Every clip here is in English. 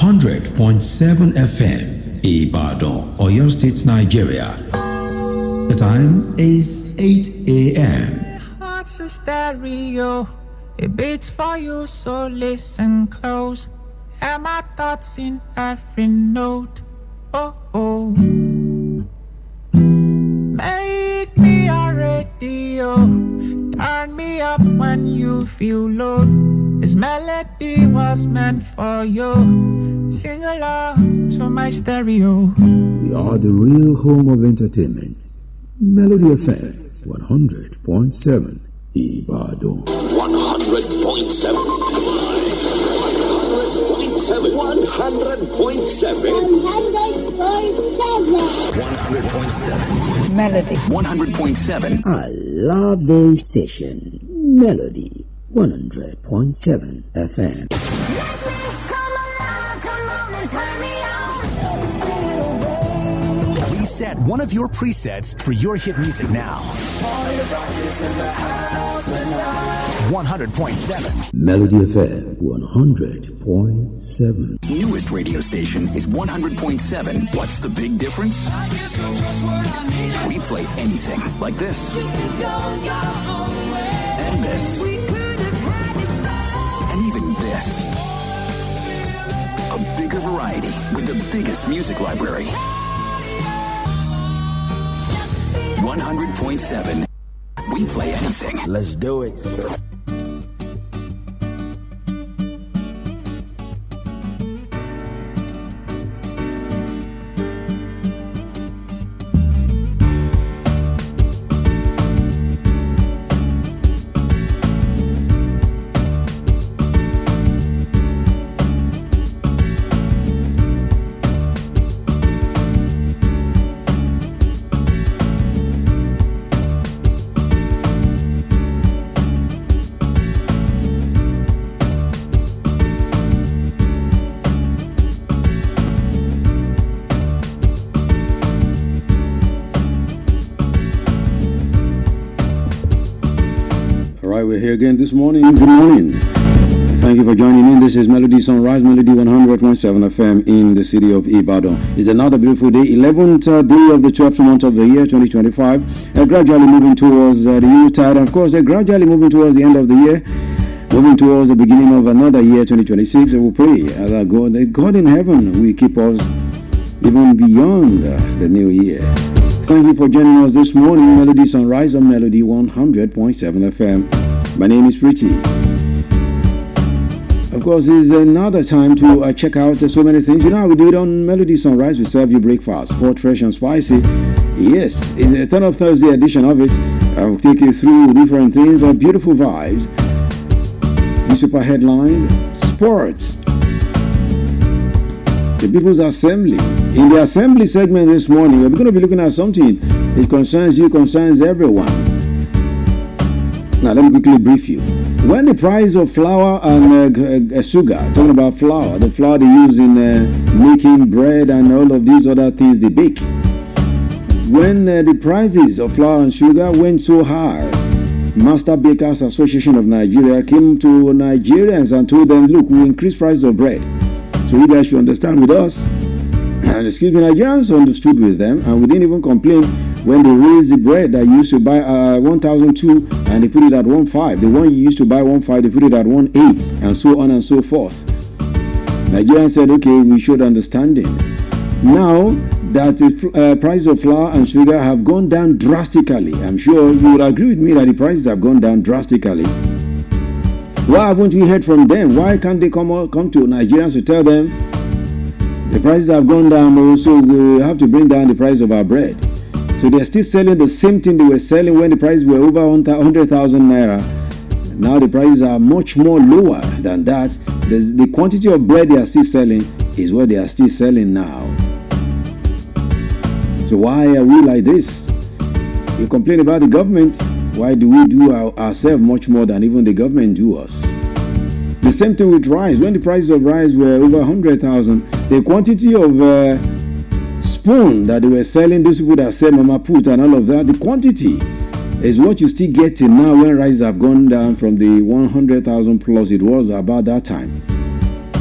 100.7 FM, Ibadan, Oyo State, Nigeria. The time is 8 a.m. Heart's a stereo, it beats for you, so listen close. Hear my thoughts in every note. Oh, oh. Make me a radio, turn me up when you feel low. This melody was meant for you. Sing along to my stereo. We are the real home of entertainment. Melody FM 100.7 Ibadan. 100.7 Melody 100.7. I love this station. Melody 100.7 FM. Reset one of your presets for your hit music now. 100.7 Melody FM 100.7. Newest radio station is 100.7. What's the big difference? We play anything like this. And this. And even this. A bigger variety with the biggest music library. 100.7. We play anything. Let's do it. We're here again this morning. Good morning. Thank you for joining in. This is Melody Sunrise, Melody 100.7 FM in the city of Ibadan. It's another beautiful day, 11th day of the 12th month of the year 2025. Gradually moving towards the Yuletide, and of course, gradually moving towards the end of the year, moving towards the beginning of another year 2026. We will pray that God in heaven will keep us even beyond the new year. Thank you for joining us this morning. Melody Sunrise on Melody 100.7 FM. My name is Pretty. Of course, it's another time to check out so many things. You know how we do it on Melody Sunrise. We serve you breakfast, hot, fresh, and spicy. Yes, it's a Turn Up Thursday edition of it. I'll take you through different things, beautiful vibes, newspaper headlines, sports, the People's Assembly. In the Assembly segment this morning, we're going to be looking at something that concerns you, concerns everyone. Now, let me quickly brief you. When the price of flour and sugar, talking about flour, the flour they use in making bread and all of these other things they bake, when the prices of flour and sugar went so high, Master Bakers Association of Nigeria came to Nigerians and told them, look, we increase price of bread. So you guys should understand with us. And Nigerians understood with them, and we didn't even complain when they raised the bread that you used to buy 1,002 and they put it at 1,500. The one you used to buy 1,500, they put it at 1,800, and so on and so forth. Nigerians said, okay, we showed understanding. Now that the price of flour and sugar have gone down drastically, I'm sure you would agree with me that the prices have gone down drastically. Why haven't we heard from them? Why can't they come to Nigerians to tell them the prices have gone down, so we have to bring down the price of our bread? So they're still selling the same thing they were selling when the prices were over 100,000 naira. Now the prices are much more lower than that. The quantity of bread they are still selling is what they are still selling now. So why are we like this? You complain about the government. Why do we do ourselves much more than even the government do us? The same thing with rice. When the prices of rice were over 100,000, the quantity of spoon that they were selling, those people that sell Mama Put and all of that, the quantity is what you still get till now when rice have gone down from the 100,000 plus it was about that time.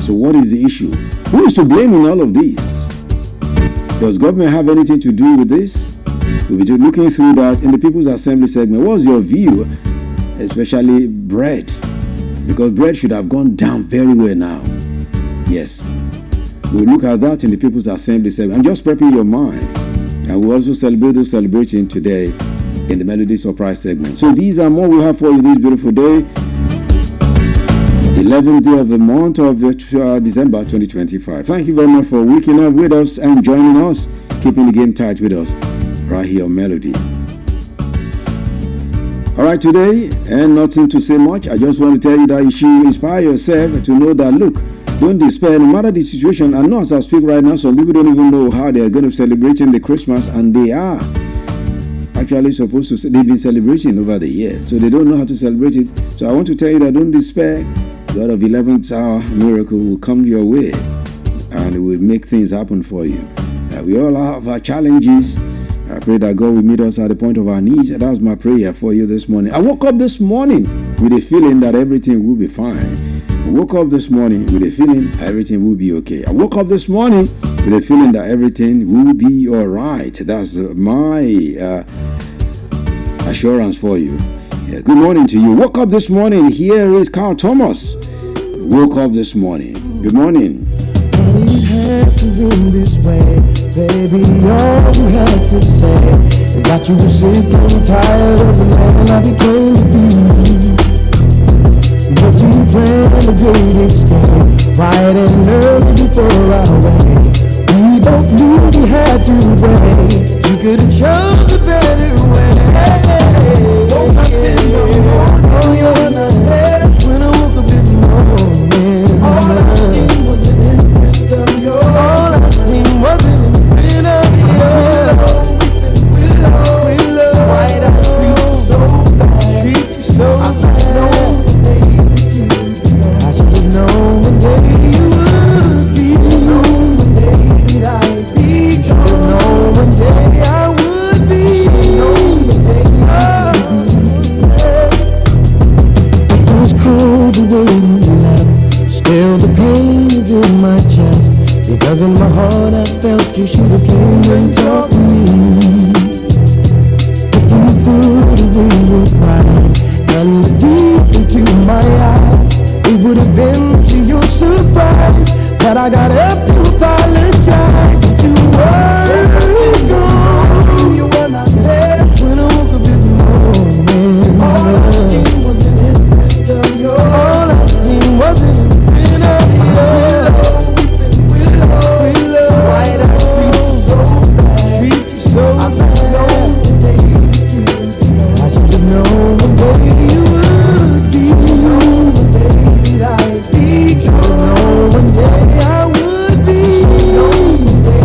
So what is the issue? Who is to blame in all of this? Does government have anything to do with this? We'll be looking through that in the People's Assembly segment. What's your view, especially bread? Because bread should have gone down very well now. Yes. We'll look at that in the People's Assembly segment. And just prepping your mind. And we'll also celebrate those celebrating today in the Melody Surprise segment. So these are more we have for you this beautiful day. 11th day of the month of December 2025. Thank you very much for waking up with us and joining us, keeping the game tight with us right here on Melody. All right, today, and nothing to say much. I just want to tell you that you should inspire yourself to know that, look, don't despair no matter the situation. And now as I speak right now, some people don't even know how they are going to celebrate the Christmas, and they are actually supposed to. They've been celebrating over the years, so they don't know how to celebrate it. So I want to tell you that don't despair. God of 11th hour miracle will come your way, and it will make things happen for you. We all have our challenges. I pray that God will meet us at the point of our needs. And that's my prayer for you this morning. I woke up this morning with a feeling that everything will be fine. I woke up this morning with a feeling everything will be okay. I woke up this morning with a feeling that everything will be all right. That's my assurance for you. Yeah, good morning to you. Woke up this morning. Here is Carl Thomas. Woke up this morning. Good morning. Have to win this way, baby. All you had to say is that you were sick and tired of the man I became to be. But you planned a great escape, right and early before I wait. We both knew we had to wait. You could have chose a better way. Woke up in the morning, oh, you're not there. When I woke up this morning, all I seen was an imprint of your. All I seen was an imprint of your. Willow, why'd I treat you so bad? Treat you so bad. I should have known one day you would be. Known one day that I'd be. Should have known one day I would be. Known one day it was cold the way you left. Still the pain is in my chest. Because in my heart I felt you should have came and talked to me. If you put away your pride and looked deep into my eyes, it would have been to your surprise that I got up to apologize. But you were gone. You were not there when I woke up this morning. All I seen was an imprint of yours. All I seen was an imprint of yours. Why'd I treat you so bad? Treat you so bad. I should have known one day you would be. Known one day that I'd be. Should have known one day I would be. Known one day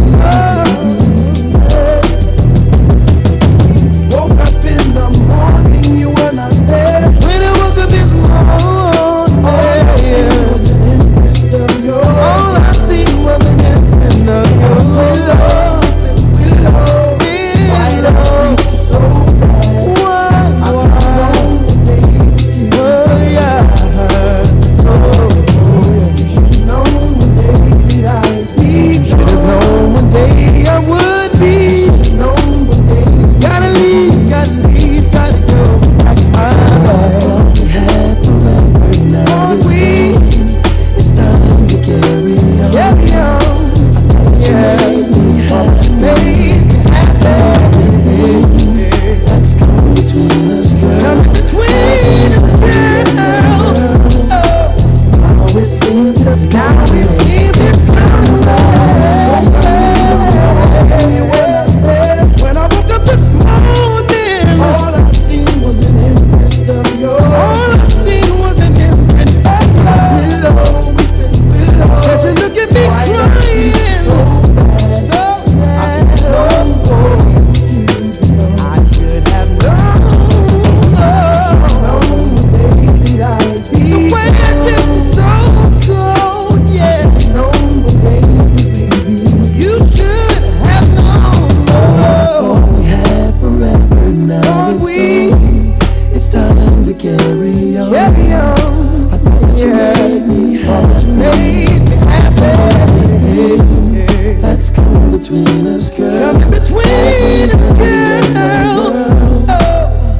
between us, girl. Come in between us, girl.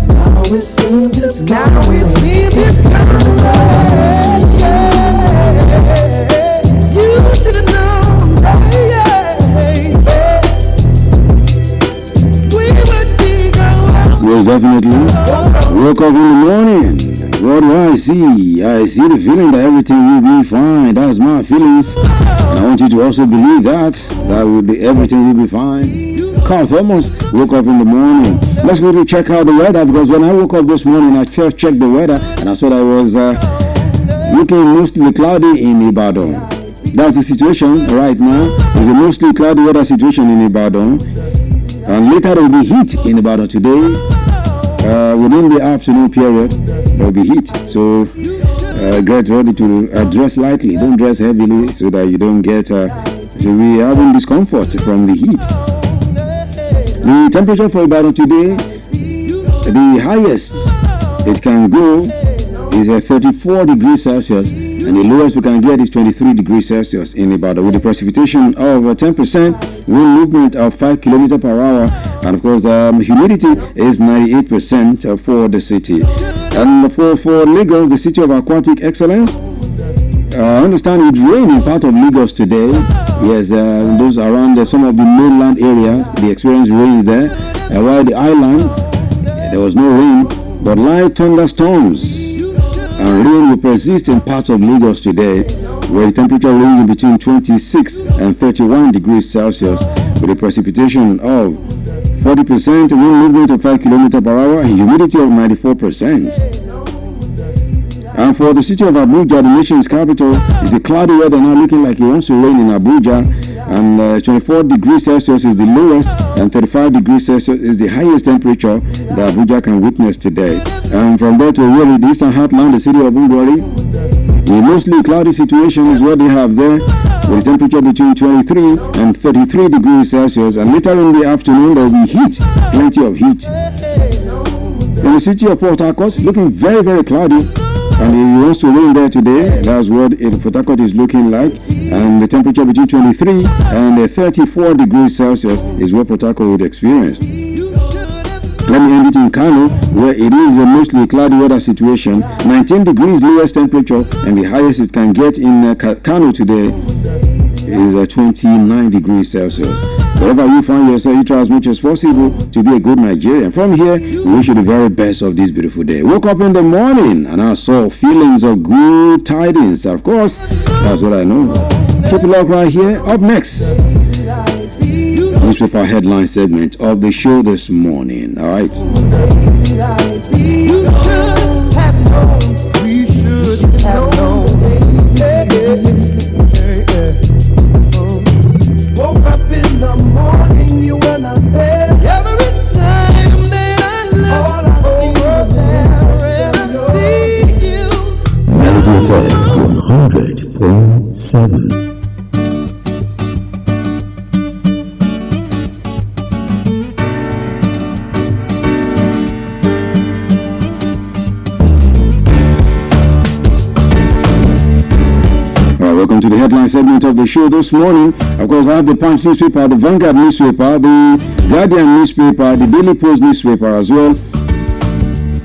Now it seems it's coming away. You should have known, we would be going. Yes, definitely. Woke up in the morning. What do I see? I see the feeling that everything will be fine. That's my feelings. And I want you to also believe that everything will be fine. Carl Thomas woke up in the morning. Let's go to check out the weather, because when I woke up this morning, I first checked the weather and I saw that it was looking mostly cloudy in Ibadan. That's the situation right now. It's a mostly cloudy weather situation in Ibadan. And later there will be heat in Ibadan today. Within the afternoon period, there will be heat. So get ready to dress lightly. Don't dress heavily so that you don't get to be having discomfort from the heat. The temperature for Ibadan today, the highest it can go is 34 degrees Celsius, and the lowest we can get is 23 degrees Celsius in Ibadan, with a precipitation of 10%, wind movement of 5 km per hour, and of course humidity is 98% for the city. And for Lagos, the city of aquatic excellence, I understand it rained in part of Lagos today. Yes, those around some of the mainland areas, they experienced rain there. While the island, there was no rain, but light thunderstorms and rain will persist in parts of Lagos today, where the temperature ranging between 26 and 31 degrees Celsius, with a precipitation of 40%, wind movement of 5 km per hour, and humidity of 94%. And for the city of Abuja, the nation's capital, is a cloudy weather now, looking like it wants to rain in Abuja. And 24 degrees Celsius is the lowest, and 35 degrees Celsius is the highest temperature that Abuja can witness today. And from there to really the eastern heartland, the city of Ugwari, a mostly cloudy situation is what they have there, with a temperature between 23 and 33 degrees Celsius. And later in the afternoon, there will be heat, plenty of heat. In the city of Port Harcourt, looking very, very cloudy. And it wants to rain there today. That's what Port Harcourt is looking like. And the temperature between 23 and 34 degrees Celsius is what Port Harcourt would experience. Let me end it in Kano, where it is a mostly cloudy weather situation. 19 degrees lowest temperature, and the highest it can get in Kano today is 29 degrees Celsius. Wherever you find yourself, you try as much as possible to be a good Nigerian. From here, we wish you the very best of this beautiful day. Woke up in the morning and I saw feelings of good tidings. Of course, that's what I know. Keep it locked right here. Up next, newspaper headline segment of the show this morning. All right. We should have known. Woke up in the morning, you were not there. Every time that I left, all I see was there, and I see you. Melody FM 100.7. Welcome to the headline segment of the show this morning. Of course, I have the Punch newspaper, the Vanguard newspaper, the Guardian newspaper, the Daily Post newspaper, as well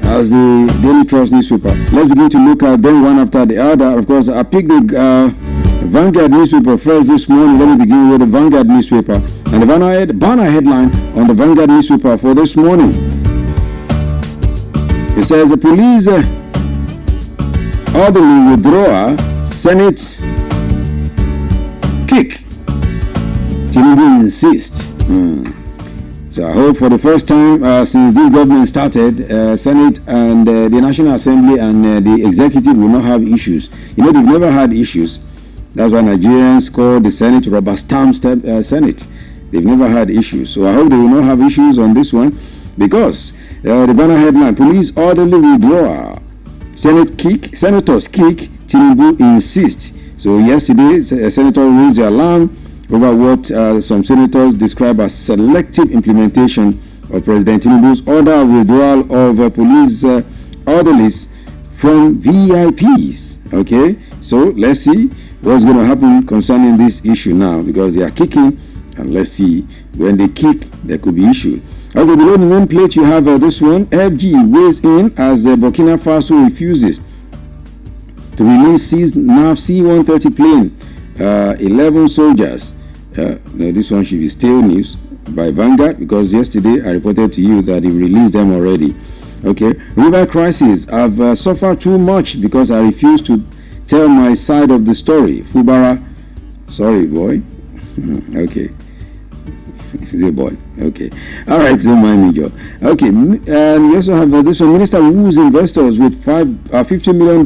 as the Daily Trust newspaper. Let's begin to look at them one after the other. Of course, I picked the Vanguard newspaper first this morning. Let me begin with the Vanguard newspaper. And the banner headline on the Vanguard newspaper for this morning. It says, the police orderly withdrawal, Senate kick. Tinubu insist. So I hope for the first time since this government started, Senate and the National Assembly and the executive will not have issues. You know, they've never had issues. That's why Nigerians call the Senate rubber stamp Senate. They've never had issues. So I hope they will not have issues on this one, because the banner headline, police orderly withdrawal, senators kick, Tinubu insist. So yesterday, a senator raised the alarm over what some senators describe as selective implementation of President Tinubu's order of withdrawal of police orderlies from VIPs. Okay, so let's see what's going to happen concerning this issue now, because they are kicking And let's see, when they kick, there could be issues. Okay, below the nameplate, you have this one. FG weighs in as Burkina Faso refuses to release seized NAF C-130 plane. 11 soldiers. Now this one should be stale news by Vanguard, because yesterday I reported to you that they released them already. Okay, river crisis. I've suffered too much because I refuse to tell my side of the story. Fubara, sorry boy. Okay. He's a boy. Okay. All right. Don't mind me, Joe. Okay. And we also have this one. Minister woos investors with $50 million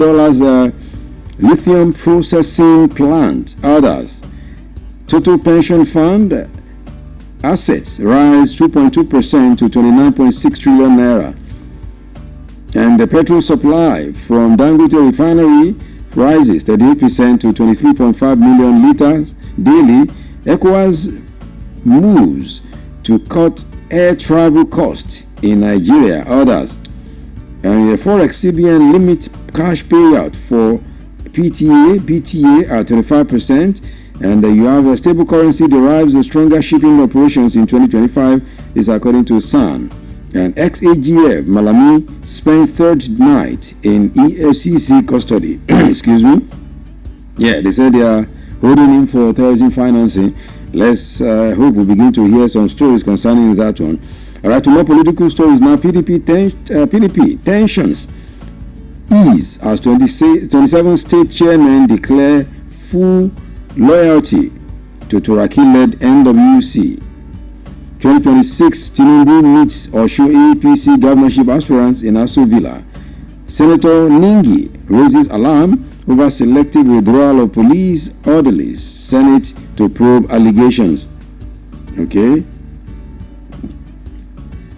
lithium processing plant. Others. Total pension fund assets rise 2.2% to 29.6 trillion naira. And the petrol supply from Dangote refinery rises 38% to 23.5 million liters daily. ECOWAS moves to cut air travel costs in Nigeria. Others. And the Forex CBN limit cash payout for PTA at 25%. And you have a stable currency derives the stronger shipping operations in 2025, is according to SAN. And ex-AGF Malami spends third night in EFCC custody. Excuse me. Yeah, they said they are holding him for terrorism financing. Let's hope we begin to hear some stories concerning that one. All right, to more political stories now. PDP tensions ease as 27 state chairmen declare full loyalty to Turaki-led NWC. 2026, Tinubu meets Osho APC governorship aspirants in Aso Villa. Senator Ningi raises alarm over selective withdrawal of police orderlies. Senate to probe allegations. Okay.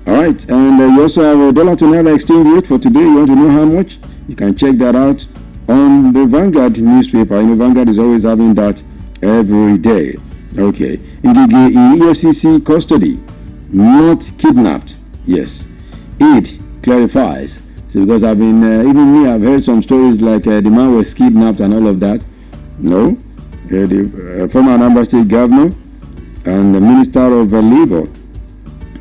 All right, and you also have a dollar to naira exchange rate for today. You want to know how much? You can check that out on the Vanguard newspaper. You know, Vanguard is always having that every day. Okay. In EFCC custody, not kidnapped. Yes. Aid clarifies. So because I've been, even me, I've heard some stories like the man was kidnapped and all of that. No. The former Anambra State Governor and the Minister of Labor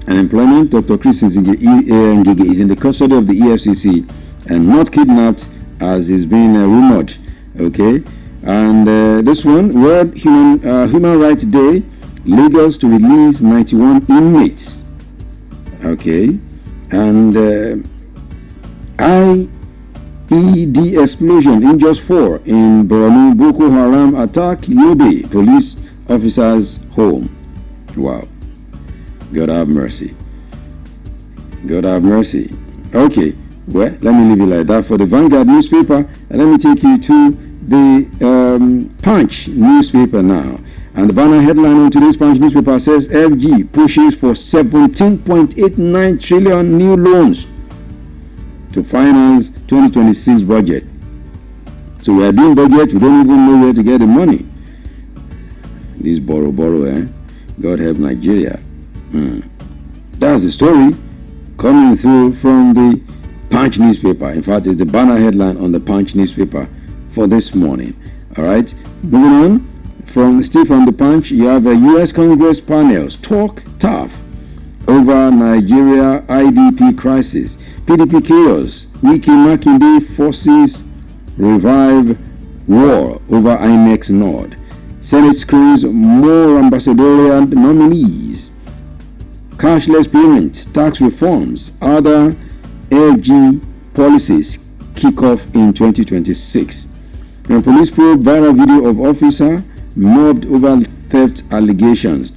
and Employment, Dr. Chris Ngige, is in the custody of the EFCC and not kidnapped as is being rumored. Okay. And this one, World Human Rights Day, Lagos to release 91 inmates. Okay. And IED explosion injures 4 in Borno. Boko Haram attack Yobe police officers' home. Wow. God have mercy. God have mercy. Okay. Well, let me leave it like that for the Vanguard newspaper. And let me take you to the Punch newspaper now. And the banner headline on today's Punch newspaper says FG pushes for 17.89 trillion new loans to finance 2026 budget. So we are doing budget, we don't even know where to get the money. This borrow, God help Nigeria. That's the story coming through from the Punch newspaper. In fact, it's the banner headline on the Punch newspaper for this morning. All right, moving on. Still from the Punch, you have a U.S. Congress panels talk tough over Nigeria IDP crisis. PDP chaos. Wiki Makinde forces revive war over INEX Nord. Senate screens more ambassadorial nominees. Cashless payment, tax reforms, other LG policies kick off in 2026. And police probe viral video of officer mobbed over theft allegations.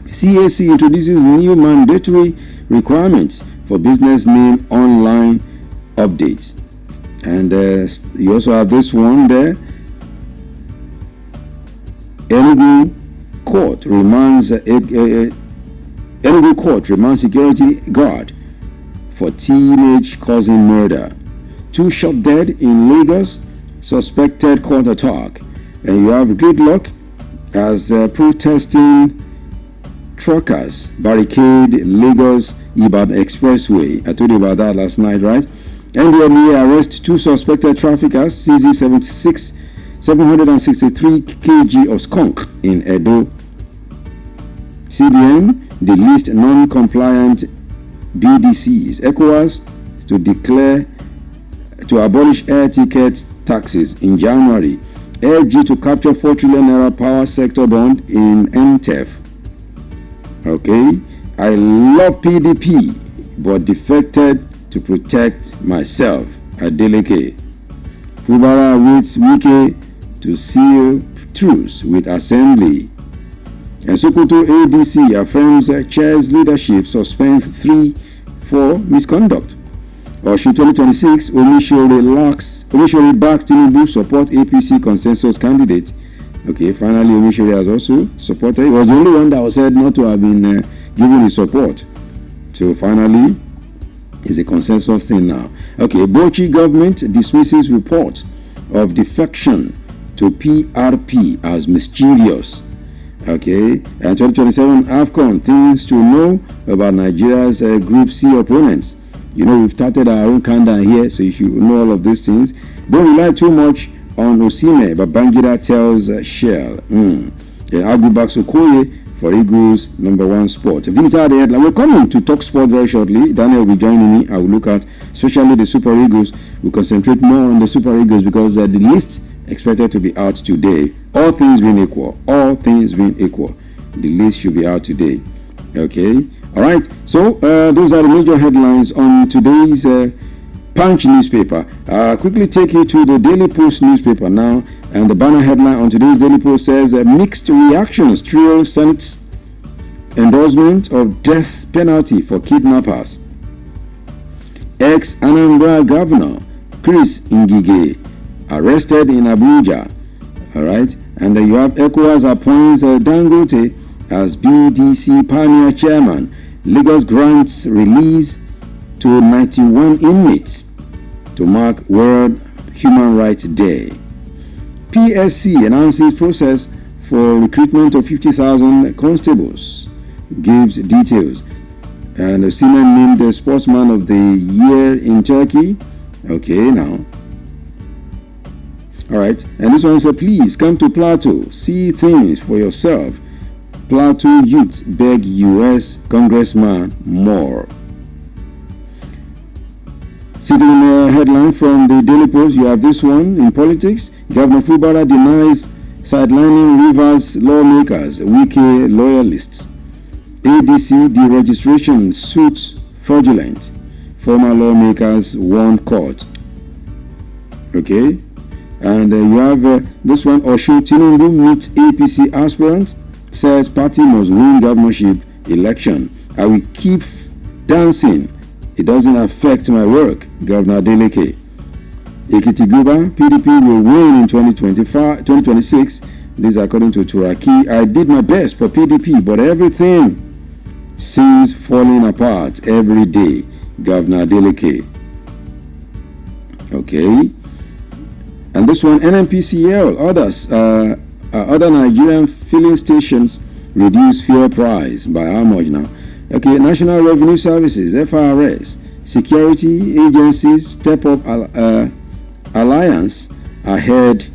CAC introduces new mandatory requirements for business name online updates. And you also have this one there. Enugu court remands security guard for teenage causing murder. 2 shot dead in Lagos, suspected court attack. And you have gridlock as protesting truckers barricade Lagos Ibadan Expressway. I told you about that last night, right? NDLEA arrests 2 suspected traffickers, seizing 763 kg of skunk in Edo CBN, the list non-compliant BDCs. ECOWAS to abolish air ticket taxes in January. AFG to capture 4 trillion naira power sector bond in NTEF. Okay, I love PDP but defected to protect myself. Adeleke. Fubara waits Wike to seal truce with Assembly. And Sokoto ADC affirms chair's leadership suspends 3 for misconduct. Osun 2026, Omishore backs Tinubu support APC consensus candidate. Okay, finally Omishore has also supported. He was the only one that was said not to have been given his support. So finally, it's a consensus thing now. Okay, Bauchi government dismisses report of defection to PRP as mischievous. Okay, and 2027 AFCON, things to know about Nigeria's Group C opponents. You know, we've started our own countdown here, so you should know all of these things. Don't rely too much on Osimhen, but Babangida tells Shell. Agubak Okoye for Eagles #1 sport. These are the headlines. We're coming to talk sport very shortly. Daniel will be joining me. I will look at especially the Super Eagles. We'll concentrate more on the Super Eagles because the list expected to be out today. All things being equal. The list should be out today. Okay. All right. So those are the major headlines on today's Punch newspaper. Quickly take you to the Daily Post newspaper now. And the banner headline on today's Daily Post says mixed reactions trail Senate's endorsement of death penalty for kidnappers. Ex-Anambra Governor Chris Ngige arrested in Abuja. All right. And you have ECOWAS appoints Dangote as BDC Pioneer Chairman. Lagos grants release to 91 inmates to mark World Human Rights Day. PSC announces process for recruitment of 50,000 constables. Gives details. And Osimhen named the Sportsman of the Year in Turkey. Okay, now. All right. And this one says, please come to Plateau. See things for yourself. Plateau youth beg U.S. Congressman more. Sitting in a headline from the Daily Post, you have this one in politics. Governor Fubara denies sidelining Rivers lawmakers, Wike loyalists. ADC deregistration suit fraudulent. Former lawmakers warn court. Okay. And you have this one, Osun Tinubu meets APC aspirants. Says party must win governorship election. I will keep dancing. It doesn't affect my work. Governor Adeleke. Ekiti Guba, PDP will win in 2026. This according to Turaki. I did my best for PDP, but everything seems falling apart every day. Governor Adeleke. Okay. And this one, NNPCL, other Nigerian filling stations reduce fuel price by how much now? Okay, National Revenue Services, FRS, security agencies step up alliance ahead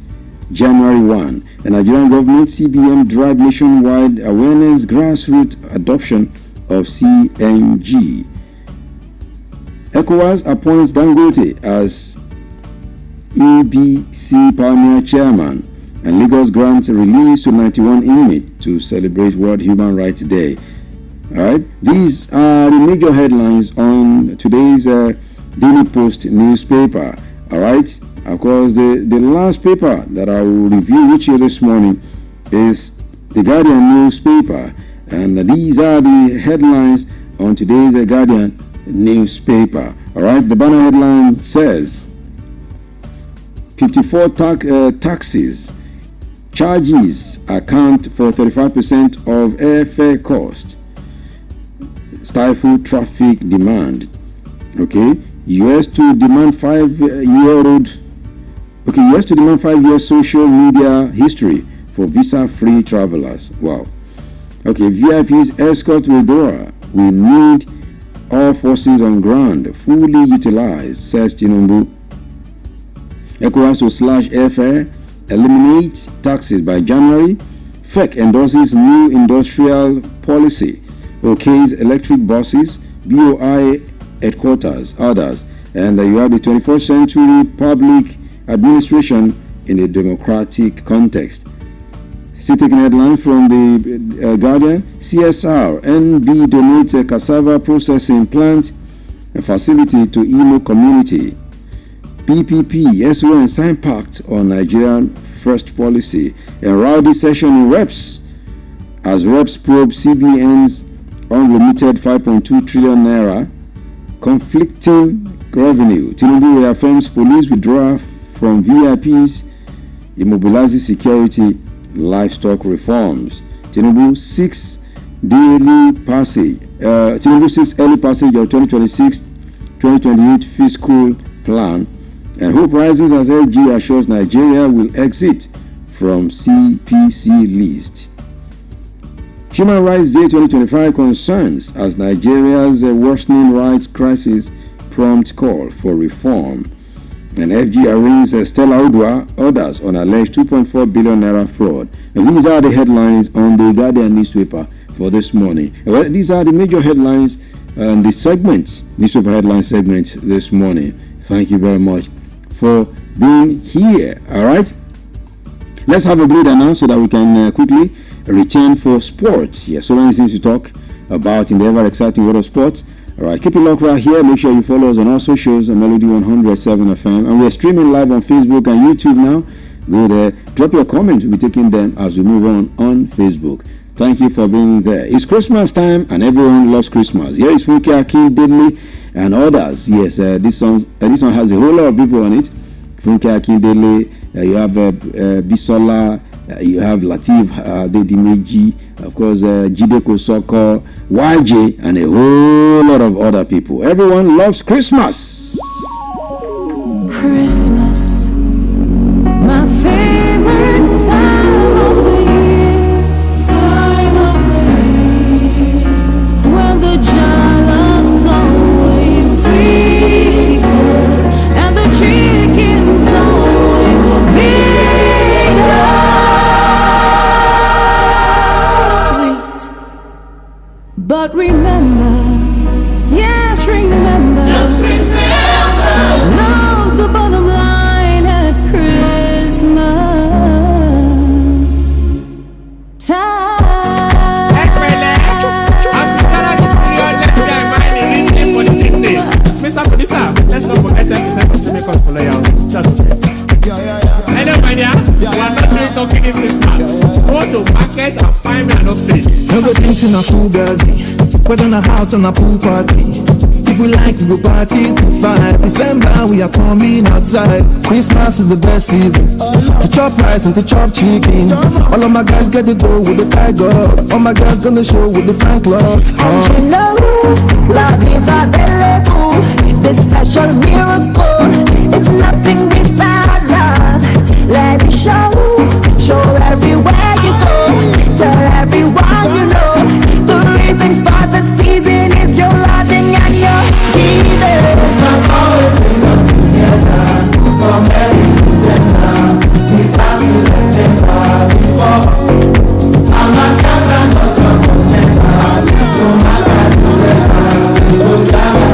January 1. The Nigerian government, CBN, drive nationwide awareness, grassroots adoption of CNG. ECOWAS appoints Dangote as EBC Pioneer Chairman. And Lagos grants release to 91 inmates to celebrate World Human Rights Day. All right, these are the major headlines on today's Daily Post newspaper. All right, of course, the last paper that I will review with you this morning is the Guardian newspaper, and these are the headlines on today's Guardian newspaper. All right, the banner headline says 54 taxes. Charges account for 35% of airfare cost. Stifle traffic demand. Okay. US to demand 5-year-old. Okay, US to demand 5-year social media history for visa-free travelers. Wow. Okay, VIPs escort withdrawal. We need all forces on ground fully utilized, says Tinubu. ECOWAS to slash airfare. Eliminate taxes by January. FEC endorses new industrial policy, okays electric buses, BOI headquarters, others. And you have the 21st century public administration in a democratic context. Still taking headline from the Guardian, CSR, NB donates a cassava processing plant and facility to Imo community. PPP, SON sign pact on Nigerian first policy. And rowdy session in reps as reps probe CBN's unlimited 5.2 trillion naira conflicting revenue. Tinubu reaffirms police withdrawal from VIPs, immobilizes security, livestock reforms. Tinubu 6 early passage of 2026-2028 fiscal plan. And hope rises as LG assures Nigeria will exit from CPC list. Human Rights Day 2025 concerns as Nigeria's worsening rights crisis prompt call for reform. And FG arraigns Stella Udwa orders on alleged 2.4 billion naira fraud. And these are the headlines on the Guardian newspaper for this morning. Well, these are the major headlines and the segments, newspaper headline segment this morning. Thank you very much for being here. All right, let's have a breather now so that we can quickly return for sports. Yes, so many things to talk about in the ever exciting world of sports. All right, keep it locked right here. Make sure you follow us on all socials on Melody 107 FM. And we're streaming live on Facebook and YouTube now. Go there, drop your comments. We'll be taking them as we move on Facebook. Thank you for being there. It's Christmas time and everyone loves Christmas. Here is Funke Akindele and others. Yes, this one has a whole lot of people on it. Funke Akindele, you have Bisola, you have Latif Dedimeji, of course, Jide Kosoko, YJ, and a whole lot of other people. Everyone loves Christmas. Christmas, my favorite time of the year. Time of the year when the joy love's always sweeter and the chicken's always bigger. But remember, yes, remember, just remember, love's the bottom line at Christmas time. Mr. Producer, let's not forget 10% to make us follow you. Hello, my dear. We are not doing talking this Christmas. Go to market and find me an upstage. No go things in a full gazi, whether in a house or a pool party. If we like to go party to 5 December, we are coming outside. Christmas is the best season to chop rice and to chop chicken. All of my guys get to go with the tiger. All my guys gonna show with the Frank Lord. And you know, love is available. This special miracle is nothing without love. Let it show everywhere you go. Tell everyone you know. The reason for the season is your loving and your giving. Christmas always brings us together. From every December, we pass to September before. I'm not telling us from December. No matter the weather, we go down and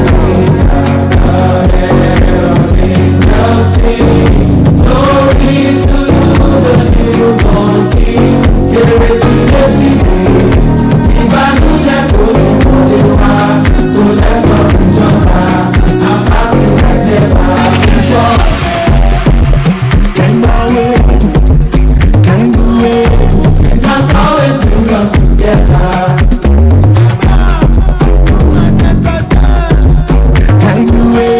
sing. Glory to you, the newborn King. So let's not jump out. I'm party like never before. Can't go away. Christmas always brings us together. Can't go away.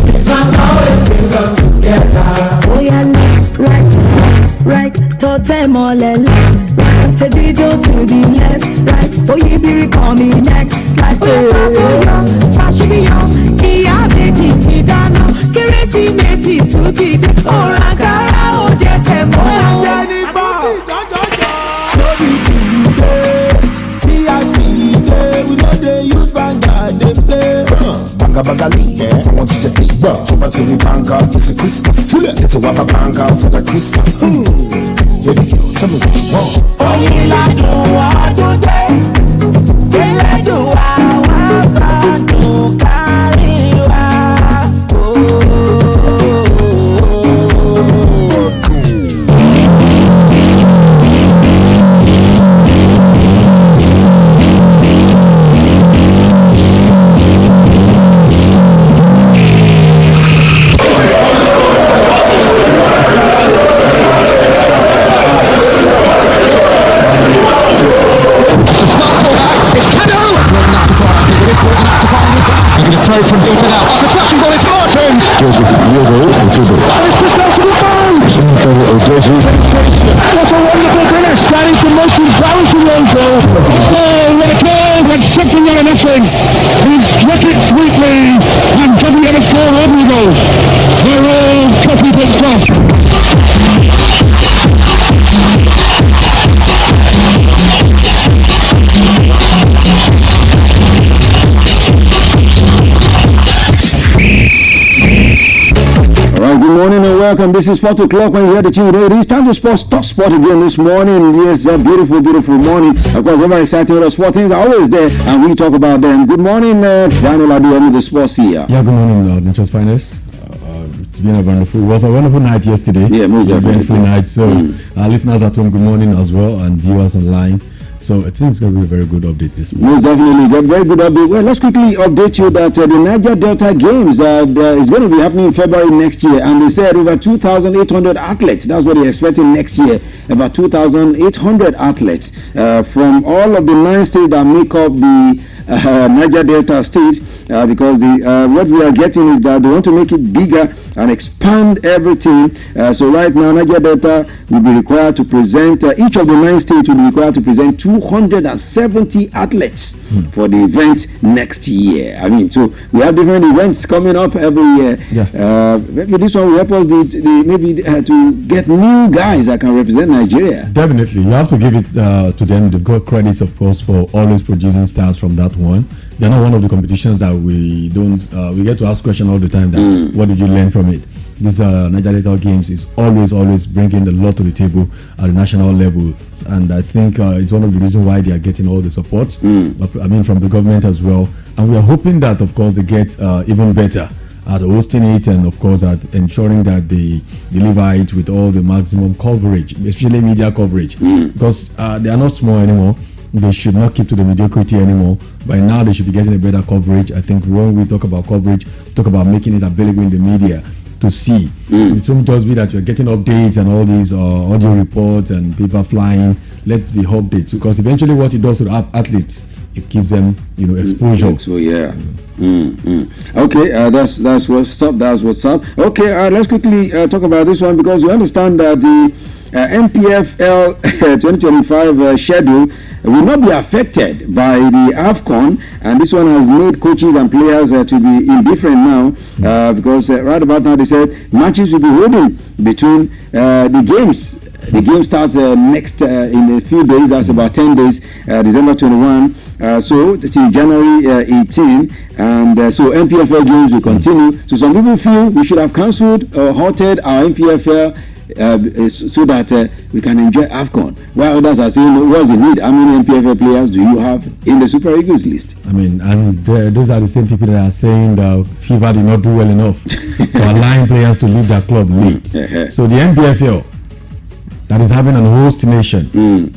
Christmas always brings us together. Oh yeah, right, totem all left. To the door to the left, right. Oh, you be call me next, like fashion me on. Kia beji ti dana, keresi mesi tuti de. Orankara o jese mo. See us today, we know they use banga, they play. Banga bangali, yeah, I want you to be bro. So much to be banga, it's a Christmas. It's a wabba banga for the Christmas. Baby girl, tell me what you want. Only like you want today. Can't let you out to carry you out. From deep in out. It's a smashing ball, it's Martins! It's pushed out to the phone! What a wonderful finish! That is the most embarrassing long goal. Oh, what a goal! That's something out of nothing! He struck it sweetly and doesn't ever score ordinary goals. They're all copy-paste off. Good morning and welcome. This is 4 o'clock when you hear the tune. It is time to talk sport again this morning. Yes, a beautiful morning. Of course, very exciting. The sport things are always there and we talk about them. Good morning, Daniel Adeyemi, the sports here. Yeah, good morning, Nature's Finest. It's been it was a wonderful night yesterday. Yeah, most definitely. Wonderful night. So, our listeners at home, good morning as well, and viewers online. So I think it's going to be a very good update this morning. Most definitely, a very good update. Well, let's quickly update you that the Niger Delta Games is going to be happening in February next year, and they said over 2,800 athletes. That's what they're expecting next year. About 2,800 athletes from all of the 9 states that make up the Niger Delta states, because what we are getting is that they want to make it bigger and expand everything. So right now, Niger Delta will be required to present, each of the 9 states will be required to present 270 athletes for the event next year. I mean, so we have different events coming up every year. Yeah. Maybe this one will help us to get new guys that can represent Nigeria. Definitely. You have to give it to them. They've got credits, of course, for always producing stars from that one. They're not one of the competitions that we don't, we get to ask questions all the time that what did you learn from it? This Niger Delta Games is always bringing a lot to the table at the national level, and I think it's one of the reasons why they are getting all the support. I mean, from the government as well, and we are hoping that, of course, they get even better at hosting it, and of course at ensuring that they deliver it with all the maximum coverage, especially media coverage, because they are not small anymore. They should not keep to the mediocrity anymore. By now, they should be getting a better coverage. I think when we talk about coverage, talk about making it available in the media to see. It won't just be that you're getting updates and all these audio reports and people flying. Let's be updates, because eventually what it does to the athletes, it gives them, exposure. So yeah. Okay, that's what's up. That's what's up. Okay, let's quickly talk about this one, because we understand that the NPFL 2025 schedule will not be affected by the AFCON, and this one has made coaches and players to be indifferent now, because right about now they said matches will be holding between the games. The game starts next in a few days. That's about 10 days, December 21. So till January 18, and so NPFL games will continue. So some people feel we should have cancelled or halted our NPFL so that we can enjoy AFCON. While others are saying, what's the need? How many NPFL players do you have in the Super Eagles list? I mean, and those are the same people that are saying that FIFA did not do well enough for allowing players to leave their club late. So the NPFL that is having an host nation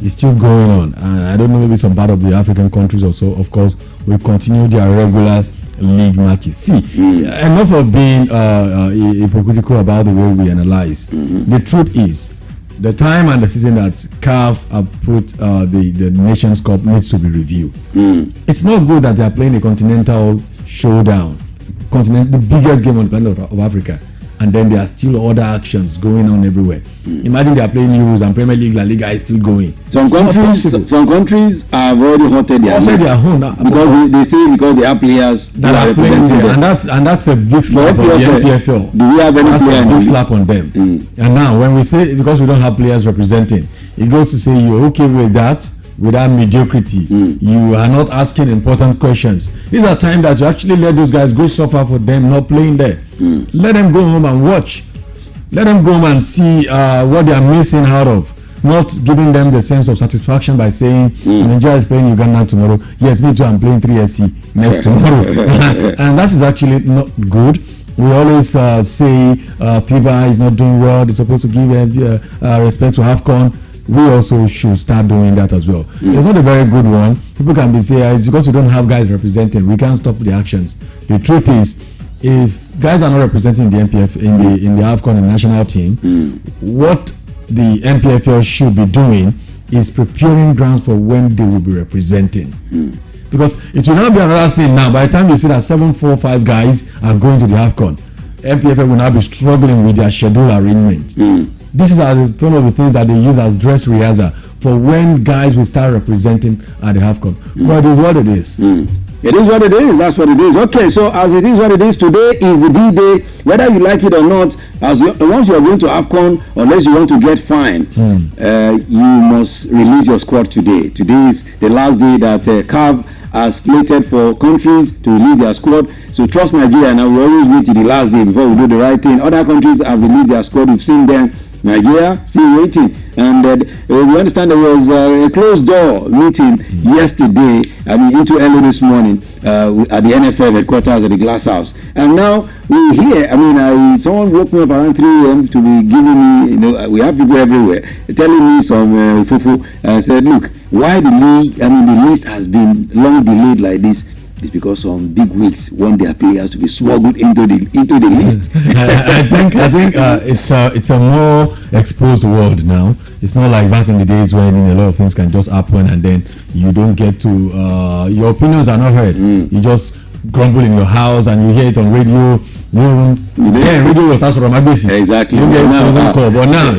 is still going on, and I don't know, maybe some part of the African countries or so, of course, will continue their regular league matches. See, enough of being hypocritical about the way we analyze. The truth is, the time and the season that CAF have put the Nations Cup needs to be reviewed. It's not good that they are playing a continental showdown, the biggest game on the planet of Africa, and then there are still other actions going on everywhere. Imagine they are playing Euros and Premier League, La Liga is still going. Some countries have already halted their own because they say because they have players that are representing them, and that's a big slap on the NPFL. Do we have any that's player? A big slap on them. And now when we say because we don't have players representing, it goes to say you're okay with that. Without mediocrity, you are not asking important questions. These are times that you actually let those guys go suffer for them not playing there. Let them go home and watch. Let them go home and see what they are missing out of. not giving them the sense of satisfaction by saying Nigeria is playing Uganda tomorrow. Yes, me too. I'm playing 3SC next tomorrow, and that is actually not good. We always say FIFA is not doing well. They're supposed to give respect to AFCON. We also should start doing that as well. It's not a very good one. People can be saying it's because we don't have guys representing. We can't stop the actions. The truth is, if guys are not representing the MPF in the AFCON and national team, what the MPFL should be doing is preparing grounds for when they will be representing. Because it will not be another thing now. By the time you see that 7, 4, 5 guys are going to the AFCON, MPFL will now be struggling with their schedule arrangement. This is one of the things that they use as dress rehearsal for when guys will start representing at the AFCON. But it is what it is. It is what it is. That's what it is. Okay, so as it is what it is, today is the D-Day. Whether you like it or not, once you are going to AFCON, unless you want to get fined, you must release your squad today. Today is the last day that CAF has slated for countries to release their squad. So trust Nigeria, now we always wait till the last day before we do the right thing. Other countries have released their squad. We've seen them. Nigeria still waiting, and we understand there was a closed door meeting yesterday. Into early this morning at the NFL headquarters at the Glass House, and now we hear. Someone woke me up around 3 a.m. to be giving me. We have people everywhere telling me some fufu, and said, "Look, why the league? The list has been long delayed like this." It's because some big weeks want their players to be smuggled into the list. I think it's a more exposed world now. It's not like back in the days when a lot of things can just happen and then you don't get to your opinions are not heard. You just grumble in your house and you hear it on radio. Radio was from Agbesi. Exactly. You get it on the call, but now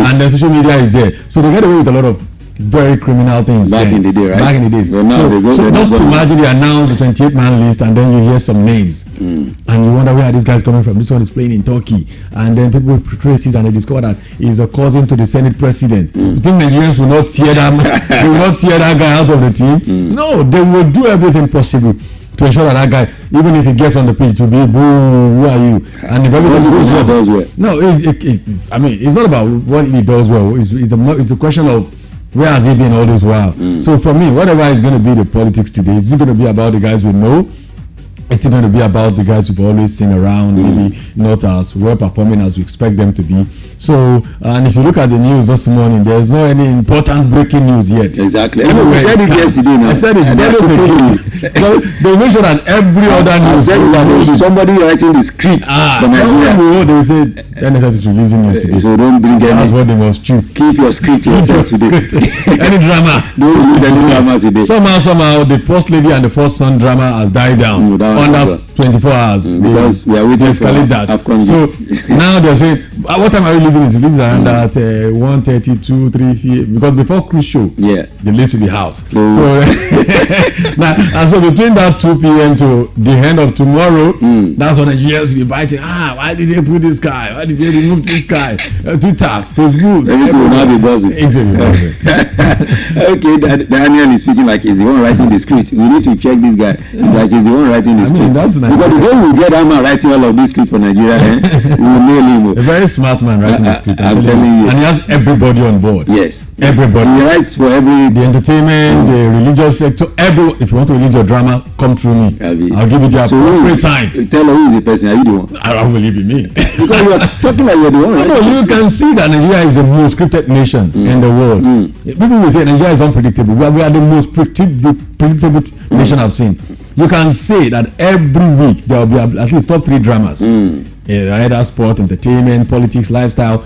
and then social media is there, so they get away with a lot of very criminal things back in the day, right? Back in the days. Well, so just to imagine they announce the 28-man list and then you hear some names and you wonder where are these guys coming from. This one is playing in Turkey, and then people trace it and they discover that he's a cousin to the Senate president. You think Nigerians will not tear that guy out of the team? No, they will do everything possible to ensure that guy, even if he gets on the pitch, to be, boo, who are you? And if everything goes well. No, it's not about what he does well. It's a question of where has he been all this while? So for me, whatever is going to be the politics today, is it going to be about the guys we know? It's going to be about the guys we've always seen around, maybe not as well performing as we expect them to be. So, and if you look at the news this morning, there's no any important breaking news yet. Exactly. We said it yesterday. I said it. So they make sure that every other news. Somebody writing the script. They will say NFF is releasing news today. So don't bring any. That's what they must do. Keep your script yourself today. Any drama. Don't release any drama today. Somehow, the first lady and the first son drama has died down. Under 24 hours because we are waiting for that. So now they're saying, what time are we releasing it? Release around at 1:32, 3 because before cruise show, the list will be out. So now, and so between that 2 p.m. to the end of tomorrow, that's when Nigerians will be biting. Why did they put this guy? Why did they remove this guy? Twitter, Facebook, everything will now be buzzing. Okay, Daniel is speaking like he's the one writing the script. We need to check this guy. It's like he's the one writing the script. That's nice. Because the day we get Ama writing all of this script for Nigeria, we will nail him. A very smart man writing the script. I'm telling you. And he has everybody on board. Yes. Everybody. He writes for the entertainment, the religious sector, everyone. If you want to release your drama, come through me. I'll give it you appropriate time. Tell her who is the person. Are you the one? I will believe in me. Because you are talking like you're the one. No, you can see that Nigeria is the most scripted nation in the world. People will say Nigeria is unpredictable. We are the most predictable nation I've seen. You can say that every week there will be at least top 3 dramas. Either sport, entertainment, politics, lifestyle,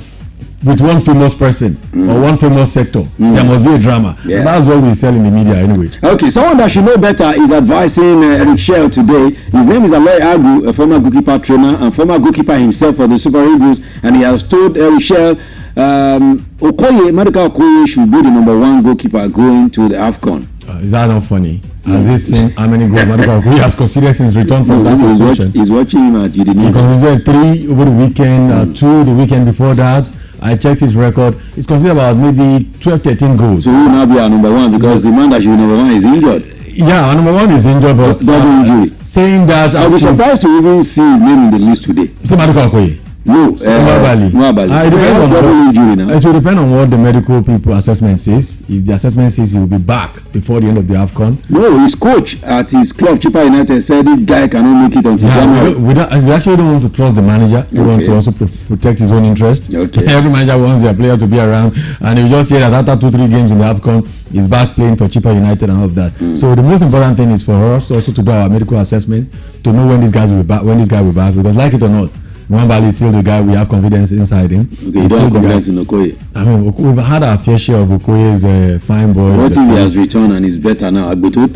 with one famous person or one famous sector. There must be a drama. And that's what we sell in the media anyway. Okay, someone that should know better is advising Eric Shell today. His name is Aloy Agu, a former goalkeeper trainer and former goalkeeper himself for the Super Eagles, and he has told Eric Shell Maduka Okoye should be the #1 goalkeeper going to the AFCON. Is that not funny? Has he seen how many goals Maduka Okoye has considered since return from that suspension? He's watching him at Udinese. He considered 3 over the weekend, 2 the weekend before that. I checked his record. He's considered about maybe 12-13 goals. So he will now be our #1 because the man that should be #1 is injured. Yeah, our #1 is injured, but double injury. Saying that, I was surprised to even see his name in the list today. Maduka Okoye. No, Nwabali. It depends on double injury now. It will depend on what the medical people assessment says. If the assessment says he will be back before the end of the AFCON. No, his coach at his club, Chippa United, said this guy cannot make it until January. We actually don't want to trust the manager. He wants to also protect his own interest. Okay. Every manager wants their player to be around, and you just hear that after 2-3 games in the AFCON, he's back playing for Chippa United and all of that. So the most important thing is for us also to do our medical assessment to know when these guys will be back. When this guy will be back, because like it or not, Nwabali is still the guy we have confidence inside him. Okay, you don't have confidence in Okoye. I mean, we've had our fair share of Okoye's fine boy. What if he has returned and is better now? Agboto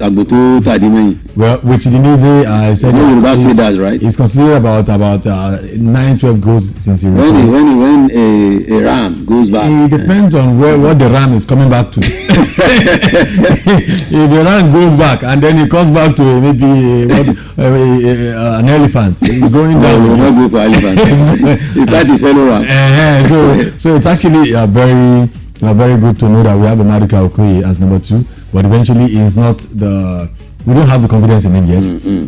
Tadimei. Well, with Udinese, I said he's considered about 9-12 goals since he returned. When a ram goes back, it depends on what the ram is coming back to. If the ram goes back and then he comes back to maybe an elephant, he's going down. He will not go for elephant. In fact, he fell over. So it's actually very good to know that we have a Maduka Okoye as number 2, but eventually it's not we don't have the confidence in him yet.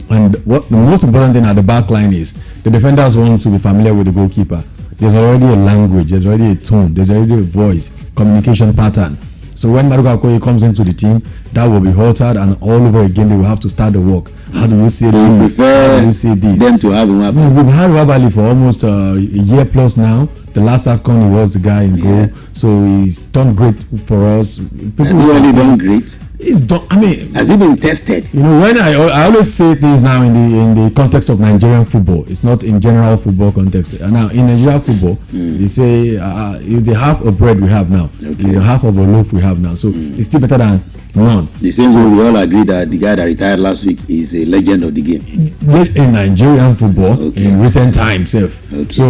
And what the most important thing at the back line is the defenders want to be familiar with the goalkeeper. There's already a language, there's already a tone, there's already a voice, communication pattern. So when Maduka Okoye comes into the team, that will be altered, and all over again they will have to start the work. How do you say this? You prefer them to have Nwabali? We've had Nwabali for almost a year plus now. The last AFCON he was the guy in goal, so he's done great for us. Has he really done great? He's done. I mean, has he been tested? You know, when I always say things now in the context of Nigerian football, it's not in general football context. Now in Nigerian football, they say it's the half of bread we have now. Okay. It's the half of a loaf we have now. So it's still better than none. The same way we all agree that the guy that retired last week is a legend of the game. In Nigerian football, in recent times, so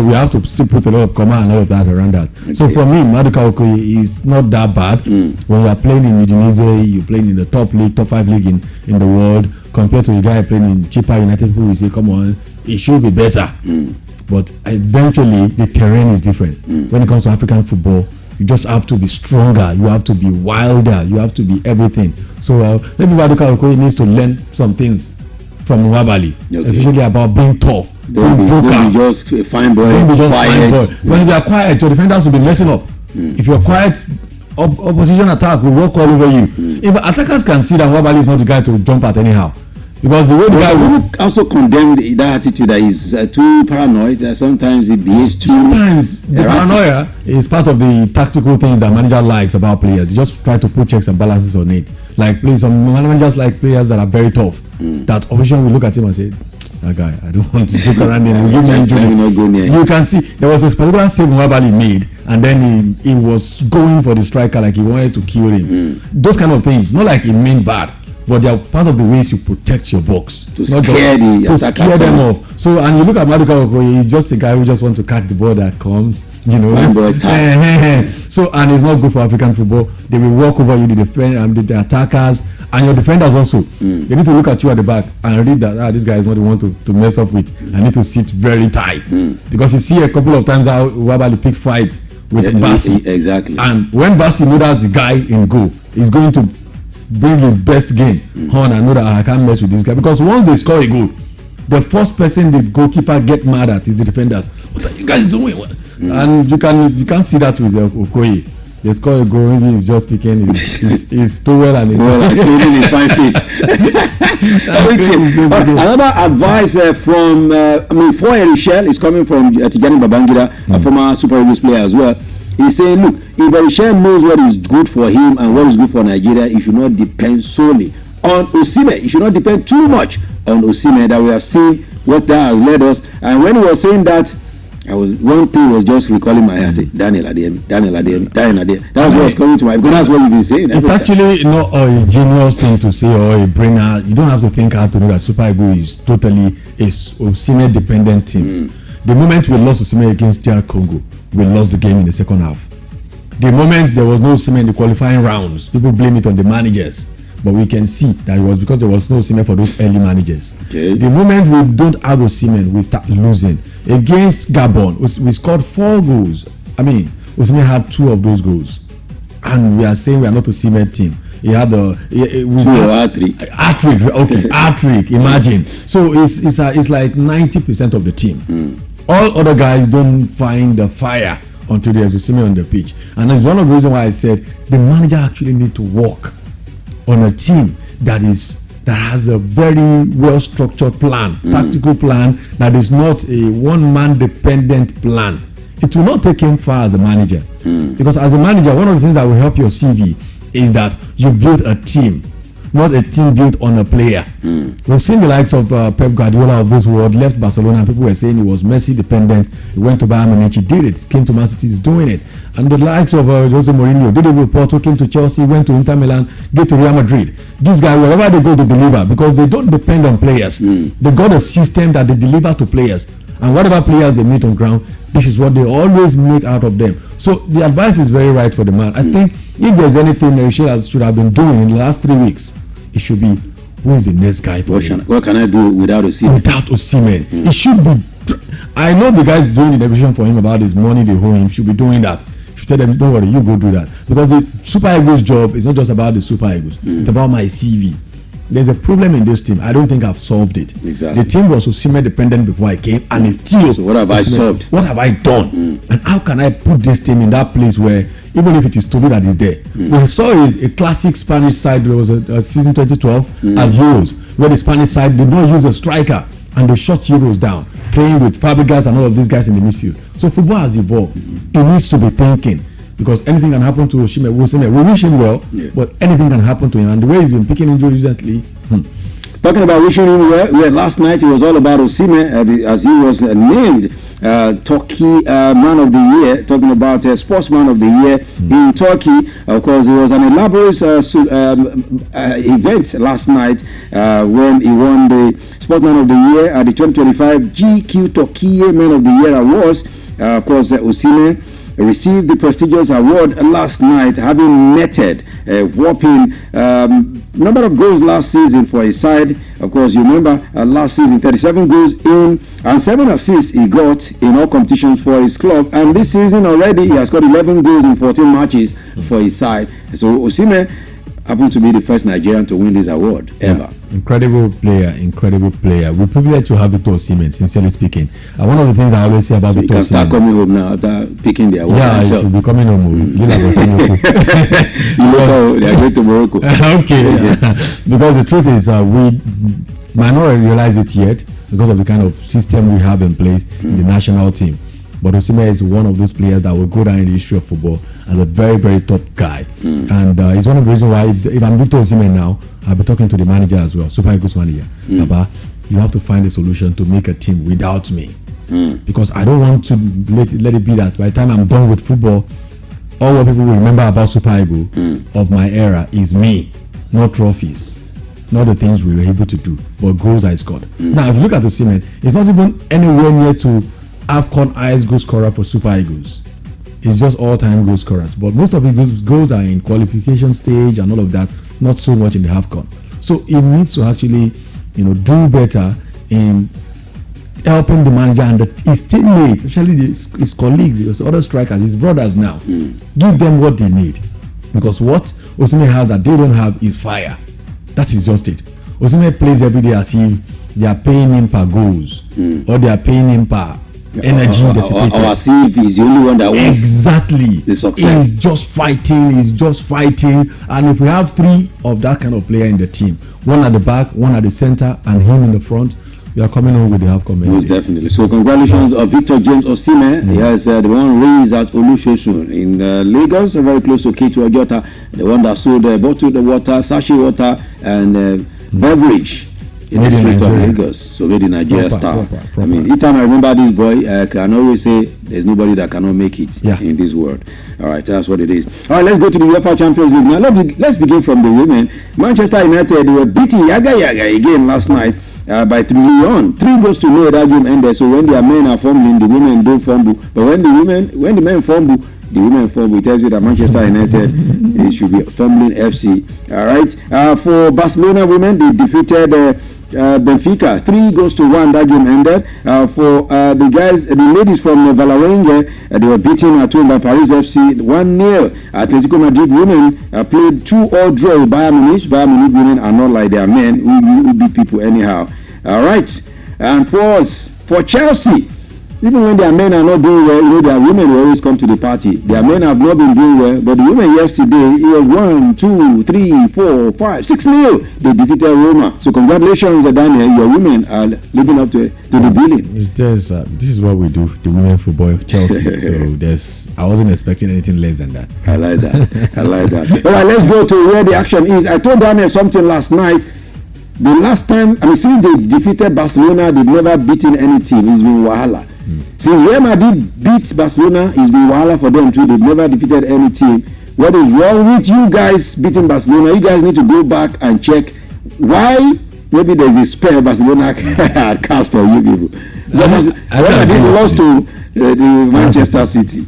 we have to still put a lot of comma and all of that around that. So for me, Maduka Okoye is not that bad. When you are playing in Udinese, you're playing in the top 5 league in the world, compared to a guy playing in Chippa United, people will say, come on, it should be better. But eventually, the terrain is different. When it comes to African football, you just have to be stronger, you have to be wilder, you have to be everything. So maybe Maduka Okoye needs to learn some things from Nwabali, especially about being tough. Don't be just a fine boy. Don't be just quiet. Fine boy. When you are quiet, your defenders will be messing up. If you're quiet, opposition attack will walk all over you. If attackers can see that Nwabali is not the guy to jump at anyhow, because the way the guy will also condemn that attitude that he's too paranoid. Sometimes he behaves too. Sometimes the paranoia is part of the tactical things that manager likes about players. He just try to put checks and balances on it. Like some managers like players that are very tough. That opposition will look at him and say, that guy, I don't want to joke around him. Give me injury. You can see there was a particular save Nwabali made, and then he was going for the striker like he wanted to kill him. Those kind of things, not like he meant bad, but they are part of the ways you protect your box to scare them off. So, and you look at Maduka Okoye, he's just a guy who just wants to catch the ball that comes, you know. So, and it's not good for African football. They will walk over you, the attackers, and your defenders also. They need to look at you at the back and read that this guy is not the one to mess up with. I need to sit very tight, because you see a couple of times how Nwabali pick fight with Bassi. Exactly. And when Bassi knows that's the guy in goal, he's going to bring his best game on and know that I can't mess with this guy, because once they score a goal, the first person the goalkeeper get mad at is the defenders. What are you guys doing? And you can see that with Okoye. They score a goal, maybe he's just picking his towel and cleaning his fine face. Another advice from for Erichel is coming from Tijani Babangida, a former Super Eagles player as well. He's saying, look, if Erichel knows what is good for him and what is good for Nigeria, it should not depend solely on Osimhen. It should not depend too much on Osimhen. That we have seen what that has led us. And when he was saying that, one thing was just recalling my head. I said, Daniel Adeyemi. That was what was coming to my, because that's what you've been saying. It's actually not a genius thing to say or a brainer. You don't have to think hard to know that Super Eagles is totally a Osimhen dependent team. The moment we lost Osimhen against DR Congo, we lost the game in the second half. The moment there was no Osimhen in the qualifying rounds, people blame it on the managers. But we can see that it was because there was no Osimhen for those early managers. Okay. The moment we don't have Osimhen, we start losing. Against Gabon, we scored 4 goals. I mean, Osimhen had 2 of those goals. And we are saying we are not a Osimhen team. He had the hat-trick. Okay, hat-trick. Imagine. So it's like 90% of the team. All other guys don't find the fire until there's Osimhen on the pitch. And that's one of the reasons why I said the manager actually need to work on a team that has a very well structured plan, tactical plan, that is not a one-man dependent plan. It will not take him far as a manager. Because as a manager, one of the things that will help your CV is that you built a team, not a team built on a player. We've seen the likes of Pep Guardiola of this world left Barcelona, and people were saying he was Messi dependent. He went to Bayern Munich, he did it. Came to Man City, he's doing it. And the likes of Jose Mourinho did it with Porto, came to Chelsea, went to Inter Milan, get to Real Madrid. These guys, wherever they go, they deliver because they don't depend on players. They got a system that they deliver to players, and whatever players they meet on ground, this is what they always make out of them. So the advice is very right for the man. I think if there's anything Eric should have been doing in the last 3 weeks, it should be, who is the next guy for what can I do without Osimhen? Without Osimhen. It should be. I know the guys doing the negotiation for him about his money they owe him should be doing that. Should tell them, don't worry, you go do that. Because the Super Eagles job is not just about the Super Eagles. It's about my CV. There's a problem in this team. I don't think I've solved it. Exactly. The team was Osimhen dependent before I came, and it's still. So what have I solved? What have I done? And how can I put this team in that place where, even if it is Toby that is there, we saw a classic Spanish side. There was a season 2012 at Euros, where the Spanish side did not use a striker and they shut Euros down, playing with Fabregas and all of these guys in the midfield. So football has evolved. It needs to be thinking. Because anything can happen to Osimhen. We wish him well, but anything can happen to him. And the way he's been picking injuries recently. Talking about wishing him well, last night it was all about Osimhen as he was named Turkey Man of the Year. Talking about Sportsman of the Year in Turkey. Of course, it was an elaborate event last night when he won the Sportsman of the Year at the 2025 GQ Turkey Man of the Year Awards. Of course, Osimhen received the prestigious award last night, having netted a whopping number of goals last season for his side. Of course, you remember last season 37 goals in and 7 assists he got in all competitions for his club, and this season already he has got 11 goals in 14 matches for his side. So Osimhen happened to be the first Nigerian to win this award ever. Incredible player. We're privileged to have Victor Osimhen, sincerely speaking. And one of the things I always say about Victor Osimhen, you can start coming home now after picking the award. Yeah, you should be coming home. You know, they are going to Morocco. Okay. Because the truth is, we might not realize it yet because of the kind of system we have in place in the national team. But Osimhen is one of those players that will go down in the history of football as a very, very top guy. And it's one of the reasons why, if I'm Victor Osimhen now, I'll be talking to the manager as well, Super Eagles manager. Baba, you have to find a solution to make a team without me. Because I don't want to let it be that by the time I'm done with football, all what people will remember about Super Eagles of my era is me, not trophies. Not the things we were able to do, but goals I scored. Now, if you look at Osimhen, it's not even anywhere near to AFCON highest goal scorer for Super Eagles. It's just all-time goal scorers. But most of his goals are in qualification stage and all of that, not so much in the AFCON. So he needs to actually, do better in helping the manager and his teammates, especially his colleagues, his other strikers, his brothers now. Give them what they need. Because what Osimhen has that they don't have is fire. That is just it. Osimhen plays every day as if they are paying him per goals or they are paying him per energy dissipated. Or as if he's the only one that wants the success. He's just fighting. And if we have 3 of that kind of player in the team, one at the back, one at the center, and him in the front, we are coming home with the half comment. Most definitely. So congratulations of Victor James Osimhen. He has the one raised at Olusegun in Lagos, very close to Ketu Ojota, the one that sold bottled water, sachet water, and beverage in the street of Lagos. So made in Nigeria style. I mean, each time I remember this boy, I can always say there's nobody that cannot make it in this world. All right, that's what it is. All right, let's go to the UEFA Champions League. Now, let's begin from the women. Manchester United, they were beating Yaga again last night by 3-1. 3-0 that game ended. So when their men are fumbling, the women don't fumble. But when the men fumble, the women fumble. It tells you that Manchester United it should be fumbling FC. All right. For Barcelona women, they defeated Benfica 3-1. That game ended. For the guys, the ladies from Valarenga, they were beaten at home by Paris FC 1-0. Atletico Madrid women played 2-2 draw with Bayern Munich. Bayern Munich women are not like their men who beat people anyhow. All right. And for Chelsea, even when their men are not doing well, you know, their women will always come to the party. Their men have not been doing well, but the women yesterday, it was 1, 2, 3, 4, 5, 6-0. They defeated Roma. So congratulations, Daniel. Your women are living up to the billing. This is what we do, the women football of Chelsea. So I wasn't expecting anything less than that. I like that. I like that. All right, let's go to where the action is. I told Daniel something last night. The last time, since they defeated Barcelona, they've never beaten any team. It's been Wahala. Since Real Madrid beat Barcelona, it's been Wahala for them too. They've never defeated any team. What is wrong with you guys beating Barcelona? You guys need to go back and check why. Maybe there's a spare Barcelona cast on you people. Real Madrid lost to the Manchester City.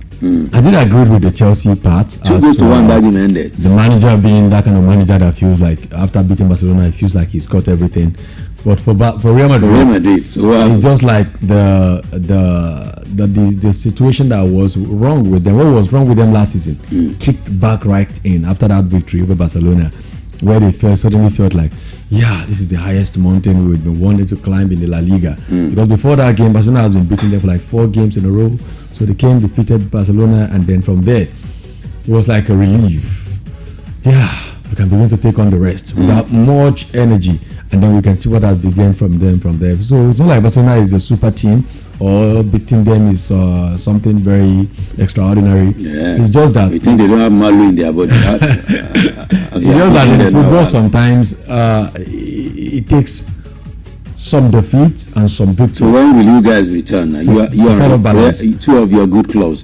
I did agree with the Chelsea part. 2 goals to 1 that game ended. The manager being that kind of manager that feels like after beating Barcelona, he feels like he's got everything. But for Real Madrid, so it's just like the situation that was wrong with them. What was wrong with them last season? Kicked back right in after that victory over Barcelona, where they suddenly felt like, yeah, this is the highest mountain we've been wanting to climb in the La Liga. Because before that game, Barcelona has been beating them for like 4 games in a row. So they came, defeated Barcelona, and then from there, it was like a relief. Yeah, we can begin to take on the rest without much energy, and then we can see what has begun from them from there. So it's not like Barcelona is a super team or beating them is something very extraordinary. Yeah. It's just that you think they don't have Malu in their body. It's just that in football sometimes it takes some defeat and some victory. So when will you guys return? You are 2 of your good clubs,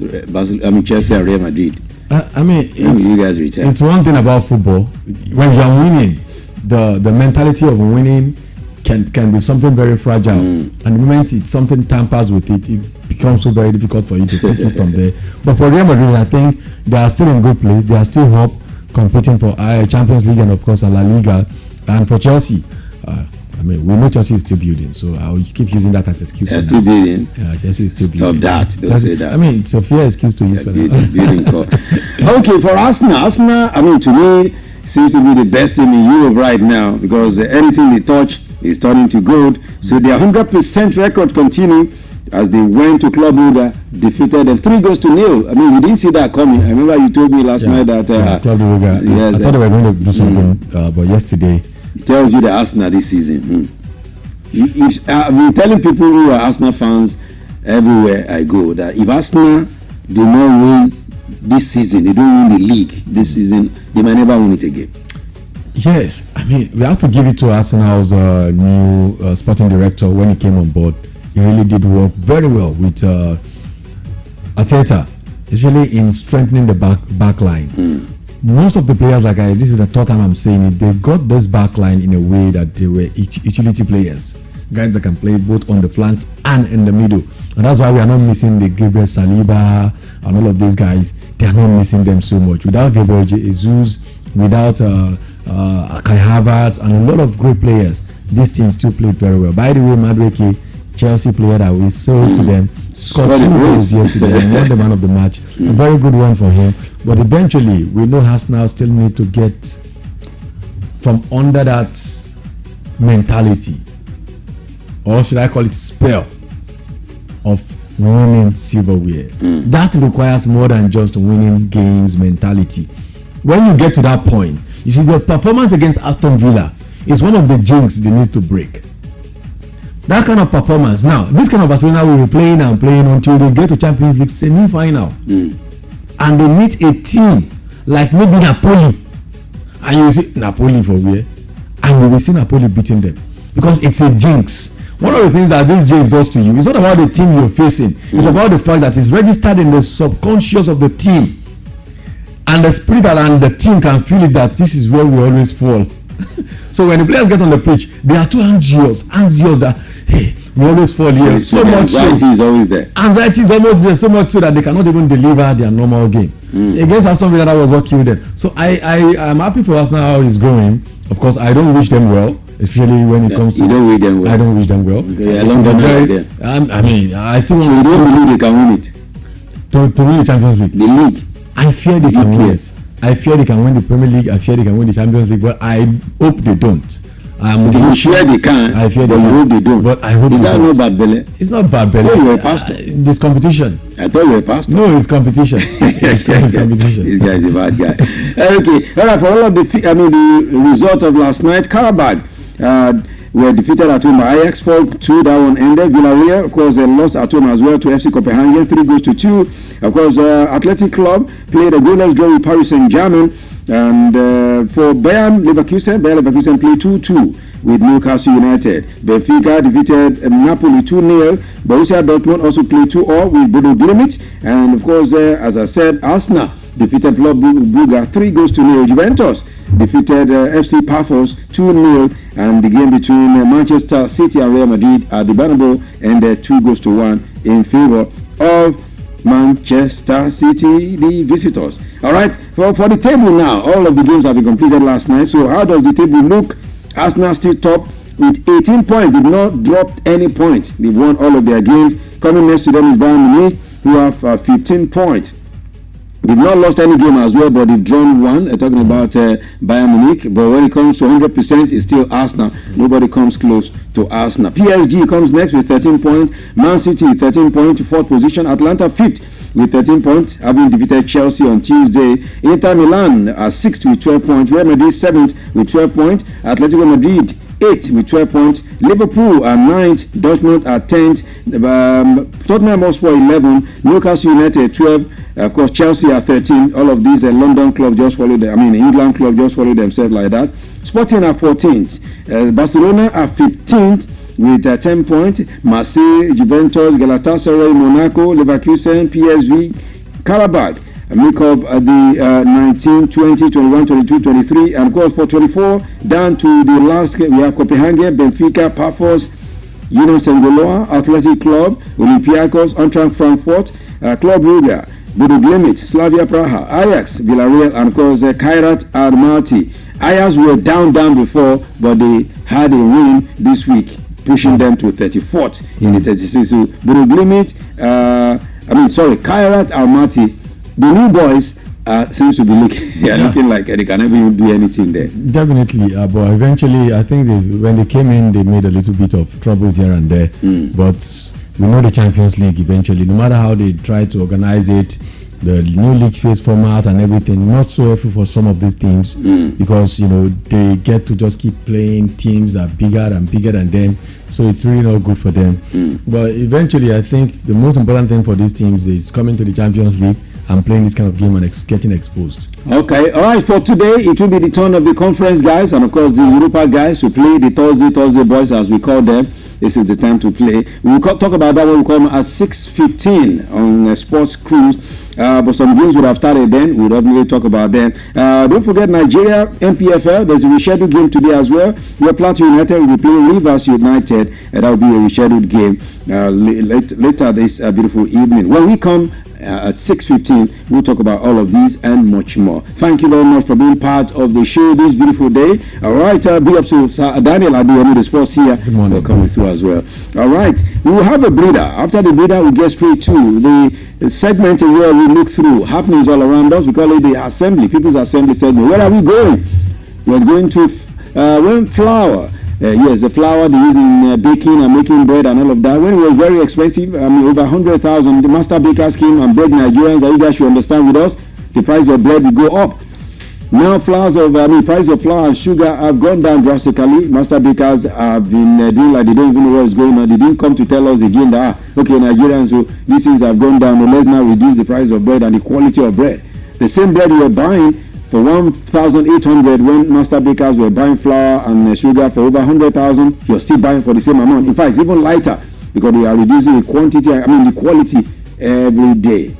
Chelsea and Real Madrid. You guys return? It's one thing about football. When you are winning, the mentality of winning can be something very fragile. And the moment something tampers with it, it becomes so very difficult for you to pick it from there. But for Real Madrid, I think they are still in good place. They are still up competing for Champions League and of course La Liga. And for Chelsea, we know Chelsea is still building, so I'll keep using that as an excuse. They're still building. Yeah, Chelsea is still building. Stop that. Don't say that. It's a fair excuse to use for that. Building okay, for Arsenal, to me, seems to be the best team in Europe right now because anything they touch is turning to gold. So their 100% record continue as they went to Club Brugge, defeated them 3-0. We didn't see that coming. I remember you told me last night that Club Brugge. Yes, I thought they were going to do something, but yesterday. It tells you the Arsenal this season. I've been telling people who are Arsenal fans everywhere I go that if Arsenal do not win this season, they don't win the league this season, they might never win it again. Yes, we have to give it to Arsenal's new sporting director when he came on board. He really did work very well with Arteta, especially in strengthening the back line. Most of the players, this is the third time I'm saying it, they got this back line in a way that they were utility players. Guys that can play both on the flanks and in the middle. And that's why we are not missing the Gabriel Saliba and all of these guys. They are not missing them so much. Without Gabriel Jesus, without Kai Havertz and a lot of great players, this team still played very well. By the way, Madueke, Chelsea player that we sold to them, scored 2 goals yesterday and won the man of the match. A very good one for him. But eventually, we know Arsenal still need to get from under that mentality, or should I call it spell, of winning silverware. That requires more than just winning games mentality. When you get to that point, you see the performance against Aston Villa is one of the jinx they need to break. That kind of performance. Now, this kind of Barcelona will be playing until they get to Champions League semi-final. And they meet a team like maybe Napoli. And you will see Napoli for where? And you will see Napoli beating them. Because it's a jinx. One of the things that this jinx does to you, it's not about the team you're facing. It's about the fact that it's registered in the subconscious of the team. And the spirit and the team can feel it that this is where we always fall. So when the players get on the pitch, they are too anxious that, hey, we always fall here. So much anxiety is always there. Anxiety is almost there, so much so that they cannot even deliver their normal game. Against Aston Villa, that was what killed them. So I am happy for Arsenal how it's going. Of course, I don't wish them well, especially when it comes to. You don't wish them well. I don't wish them well. I still want. So you don't believe they can win it? To win the Champions League. The league. I fear they can win it. I fear they can win the Premier League. I fear they can win the Champions League, but I hope they don't. You fear they can, I fear but you hope they don't. But I hope is that don't. not bad belly? It's not bad belly. Oh, you're a pastor. This competition. I thought you were a pastor. No, it's competition. It's competition. This guy is a bad guy. Okay, all right. For all of the result of last night, Karabakh were defeated at home by Ajax 4-2. That one ended. Villarreal, of course, they lost at home as well to FC Copenhagen 3-2. Of course, Athletic Club played a goalless draw with Paris Saint-Germain. And for Bayern Leverkusen played 2-2 with Newcastle United. Benfica defeated Napoli 2-0. Borussia Dortmund also played 2-0 with Bodo Glimt. And of course, as I said, Arsenal defeated Club Brugge 3-0. Juventus defeated FC Pafos 2-0. And the game between Manchester City and Real Madrid at the Bernabeu ended 2-1 in favor of Manchester City, the visitors. All right, for the table now, all of the games have been completed last night. So how does the table look? Arsenal still top with 18 points. Did not drop any point. They've won all of their games. Coming next to them is Bayern Munich, who have 15 points. They've not lost any game as well, but they've drawn one. Talking about Bayern Munich. But when it comes to 100%, it's still Arsenal. Nobody comes close to Arsenal. PSG comes next with 13 points. Man City 13 points, 4th position. Atlanta 5th with 13 points, having defeated Chelsea on Tuesday. Inter Milan are 6th with 12 points. Real Madrid 7th with 12 points. Atletico Madrid 8th with 12 points. Liverpool are 9th. Dortmund are 10th. Tottenham Hotspur 11. Newcastle United 12. Of course, Chelsea are 13. All of these London clubs just follow them. England club just follow themselves like that. Sporting are 14th. Barcelona are 15th with 10 points. Marseille, Juventus, Galatasaray, Monaco, Leverkusen, PSV, Karabakh make up the 19, 20, 21, 22, 23. And of course, for 24, down to the last, we have Copenhagen, Benfica, Pafos, Union Saint-Galois, Athletic Club, Olympiacos, Eintracht Frankfurt, Club Brugge, Bodo Glimt, Slavia Praha, Ajax, Villarreal, and of course Kairat Almaty. Ajax were down before, but they had a win this week, pushing them to 34th in the 36. So Bodo Glimt, Kairat Almaty, the new boys seems to be looking like they can never even do anything there. Definitely, but eventually, I think when they came in, they made a little bit of troubles here and there. But we know the Champions League eventually, no matter how they try to organize it, the new league phase format and everything, not so helpful for some of these teams because they get to just keep playing teams that are bigger than them, so it's really not good for them. But eventually, I think the most important thing for these teams is coming to the Champions League and playing this kind of game and getting exposed. Okay, all right, for today, it will be the turn of the conference guys and of course the Europa guys to play the Thursday boys, as we call them. This is the time to play. We will talk about that when we come at 6:15 on Sports Cruise. But some games would have started then. We'll definitely talk about them. Don't forget Nigeria MPFL. There's a rescheduled game today as well. Where Plateau United will be playing Rivers United, and that will be a rescheduled game later this beautiful evening. When we come at 6:15, we'll talk about all of these and much more. Thank you very much for being part of the show this beautiful day. All right, big up to Daniel Adeyemi, the sports here. Good morning. For coming through as well. All right, we will have a breather. After the breather, we get straight to the segment where we look through happenings all around us. We call it the Assembly, People's Assembly segment. Where are we going? We're going to flour. Yes, the flour they use in baking and making bread and all of that. When it was very expensive, over 100,000, the master bakers came and begged Nigerians that you guys should understand with us, the price of bread will go up. Now, price of flour and sugar have gone down drastically. Master bakers have been doing like they don't even know what's going on. They didn't come to tell us again that, okay, Nigerians, so these things have gone down. So let's now reduce the price of bread and the quality of bread. The same bread you are buying for 1,800 when master bakers were buying flour and sugar for over 100,000, you're still buying for the same amount. In fact, it's even lighter because they are reducing the the quality every day.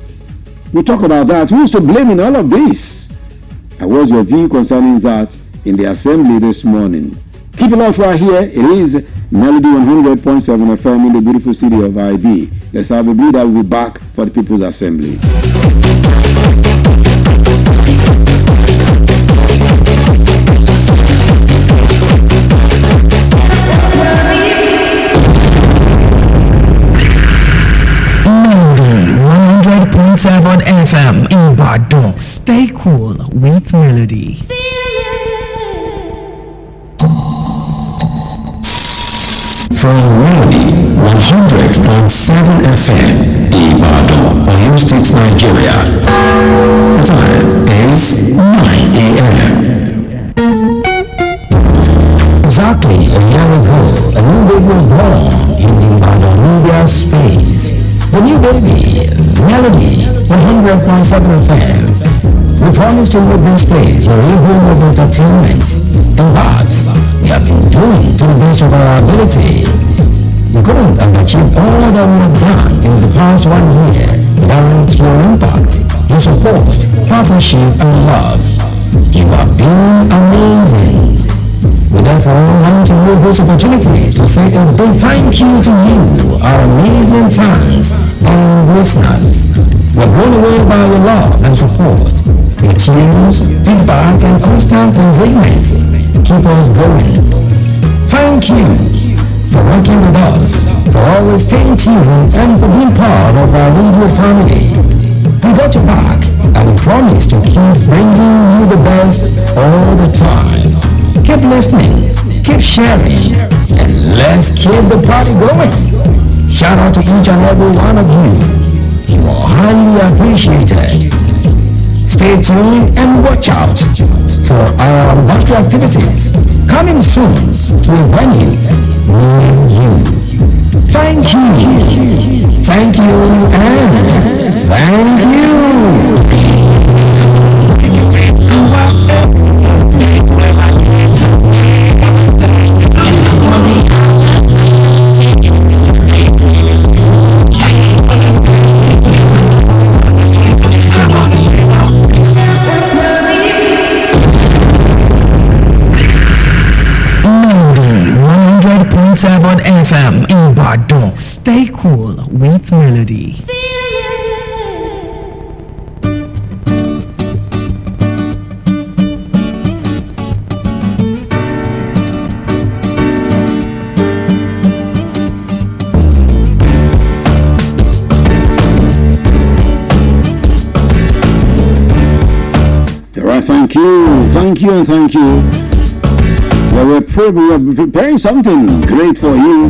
We'll talk about that. Who's to blame in all of this? And what's your view concerning that in the assembly this morning? Keep it locked right here. It is Melody 100.7 FM in the beautiful city of IB. Let's have a breather. We'll be back for the People's Assembly. FM Ibadan. Stay cool with Melody. from Melody 100.7 FM, Ibadan, Oyo State, Nigeria. The time is 9 a.m. Exactly a year ago, a new baby was born in the Ibadan media space. The new baby, Melody 100.7 FM. We promise to make this place a real home of entertainment. In fact, we have been doing to the best of our ability. We couldn't have achieved all that we have done in the past 1 year without your impact, your support, partnership, and love. You have been amazing. We therefore want to use this opportunity to say a big thank you to you, our amazing fans and listeners. We're blown away by your love and support. Your tunes, feedback, and constant engagement keep us going. Thank you for working with us, for always staying tuned, and for being part of our radio family. We got your back, and we promise to keep bringing you the best all the time. Keep listening, keep sharing, and let's keep the party going. Shout out to each and every one of you. You are highly appreciated. Stay tuned and watch out for our battery activities coming soon to a venue near you. Thank you, and thank you. FM Ibadan. Stay cool with Melody. All right, thank you, and thank you. Well, we're preparing something great for you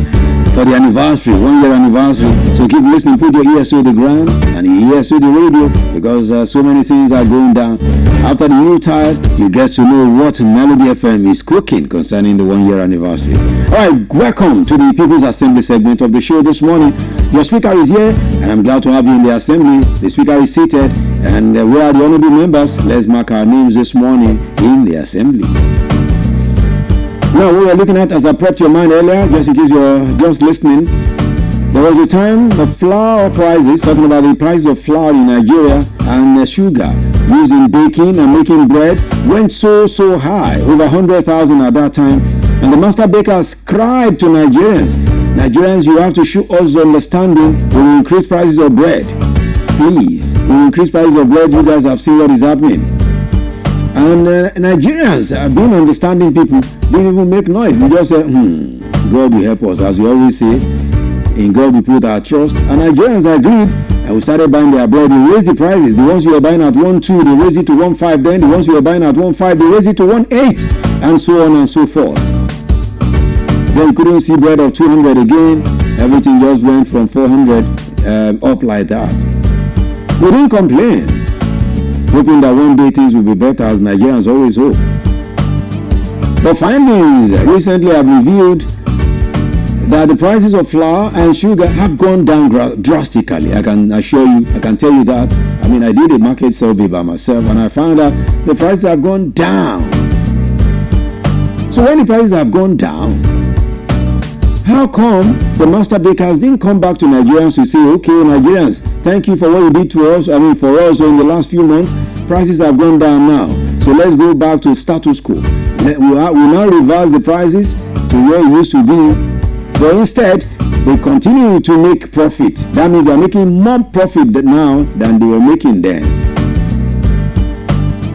for the anniversary, 1 year anniversary. So keep listening, put your ears to the ground and your ears to the radio, because so many things are going down. After the new tide, you get to know what Melody FM is cooking concerning the 1 year anniversary. All right, welcome to the People's Assembly segment of the show this morning. Your speaker is here, and I'm glad to have you in the assembly. The speaker is seated, and where are the honorable members? Let's mark our names this morning in the assembly. Now, we were looking at, as I prepped your mind earlier, just in case you're just listening, there was a time the flour prices, talking about the price of flour in Nigeria and sugar used in baking and making bread, went so high, over 100,000 at that time. And the master bakers cried to Nigerians, you have to show us understanding when we increase prices of bread. Please, when we increase prices of bread, you guys have seen what is happening. And Nigerians, being understanding people, didn't even make noise. We just say, God will help us. As we always say, in God we put our trust. And Nigerians agreed, and we started buying their bread. They raised the prices. The ones you were buying at 1.2, they raised it to 1.5. Then the ones you were buying at 1.5, they raised it to 1.8, and so on and so forth. Then you couldn't see bread of 200 again. Everything just went from 400 up like that. We didn't complain, hoping that one day things will be better, as Nigerians always hope. But findings recently have revealed that the prices of flour and sugar have gone down drastically. I can assure you, I can tell you that. I mean, I did a market survey by myself, and I found out the prices have gone down. So when the prices have gone down, how come the master bakers didn't come back to Nigerians to say, okay, Nigerians, thank you for what you did to us, for us in the last few months. Prices have gone down now, so let's go back to status quo. We now reverse the prices to where it used to be. But instead, they continue to make profit. That means they're making more profit now than they were making then.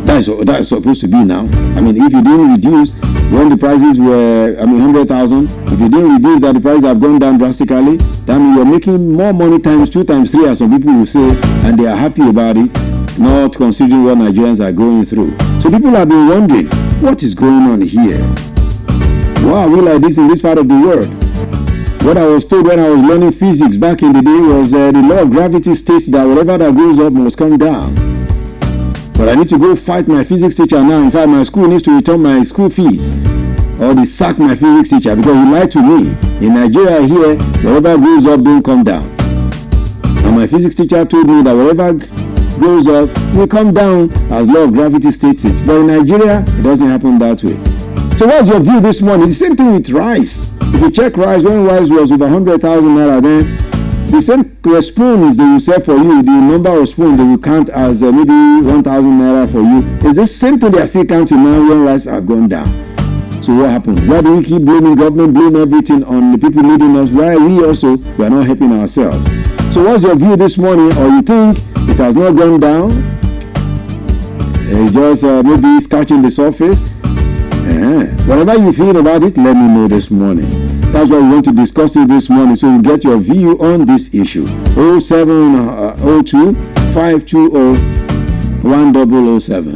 That's supposed to be now. I mean, if you didn't reduce when the prices were, 100,000, if you didn't reduce that, the prices have gone down drastically, that means you're making more money times 2 times 3, as some people will say, and they are happy about it, not considering what Nigerians are going through. So people have been wondering, what is going on here? Why are we like this in this part of the world? What I was told when I was learning physics back in the day was the law of gravity states that whatever that goes up must come down. But I need to go fight my physics teacher now. In fact, my school needs to return my school fees. Or they sack my physics teacher because he lied to me. In Nigeria here, whatever goes up don't come down. And my physics teacher told me that whatever goes up will come down as law of gravity states it. But in Nigeria, it doesn't happen that way. So what's your view this morning? The same thing with rice. If you check rice, when rice was over 100,000 naira, then the same spoons they will sell for you, the number of spoons they will count as maybe 1,000 naira for you. It's the same thing they are still counting now when rice have gone down. So what happened? Why do we keep blaming government, blame everything on the people leading us? Why we are not helping ourselves? So what's your view this morning? Or you think it has not gone down? It's just maybe scratching the surface? Whatever you feel about it, let me know this morning. That's why we want to discuss it this morning, so you get your view on this issue. 0702 520 1007.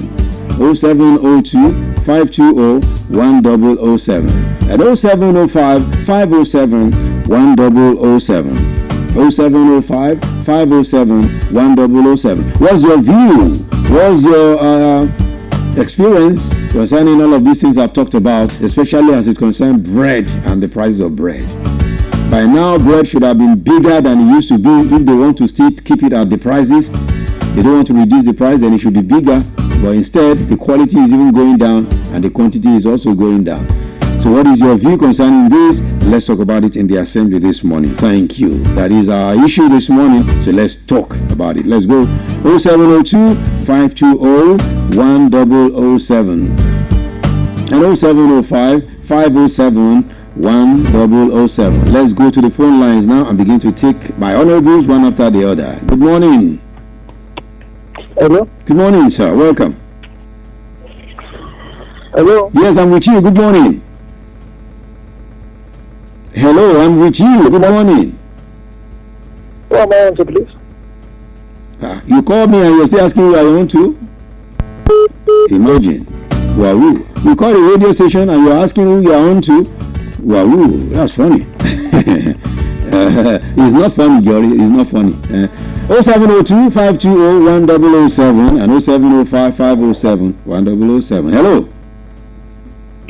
0702 520 1007. At 0705 507 1007. 0705 507 1007. What's your view? What's your experience concerning all of these things I've talked about, especially as it concerns bread and the price of bread? By now, bread should have been bigger than it used to be. If they want to still keep it at the prices, they don't want to reduce the price, then it should be bigger. But instead, the quality is even going down and the quantity is also going down. So what is your view concerning this? Let's talk about it in the assembly this morning. Thank you. That is our issue this morning. So let's talk about it. Let's go. 0702 520 1007 and 0705 507 1007. Let's go to the phone lines now and begin to take my honorables one after the other. Good morning. Hello. Good morning, sir. Welcome. Hello. Yes, I'm with you. Good morning. Hello, I'm with you. Good morning. Who am I on to, please? You called me and you're still asking who I want to? Imagine. Wahoo. You call the radio station and you're asking who you're on to? Wahoo. That's funny. It's not funny, Jory. It's not funny. 0702 520 1007 and 0705 507 1007. Hello.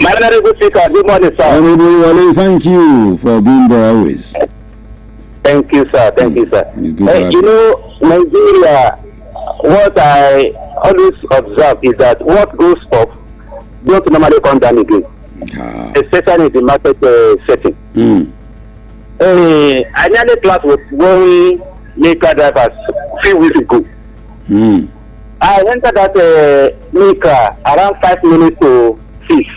My honorable speaker, good morning, sir. Honorable Wale, thank you for being there always. Thank you, sir. Thank you, sir. It's good you know, Nigeria, what I always observe is that what goes up don't normally come down again, especially in the market setting. I nearly class with going maker drivers a few weeks ago. I entered that maker around 5 minutes to 6.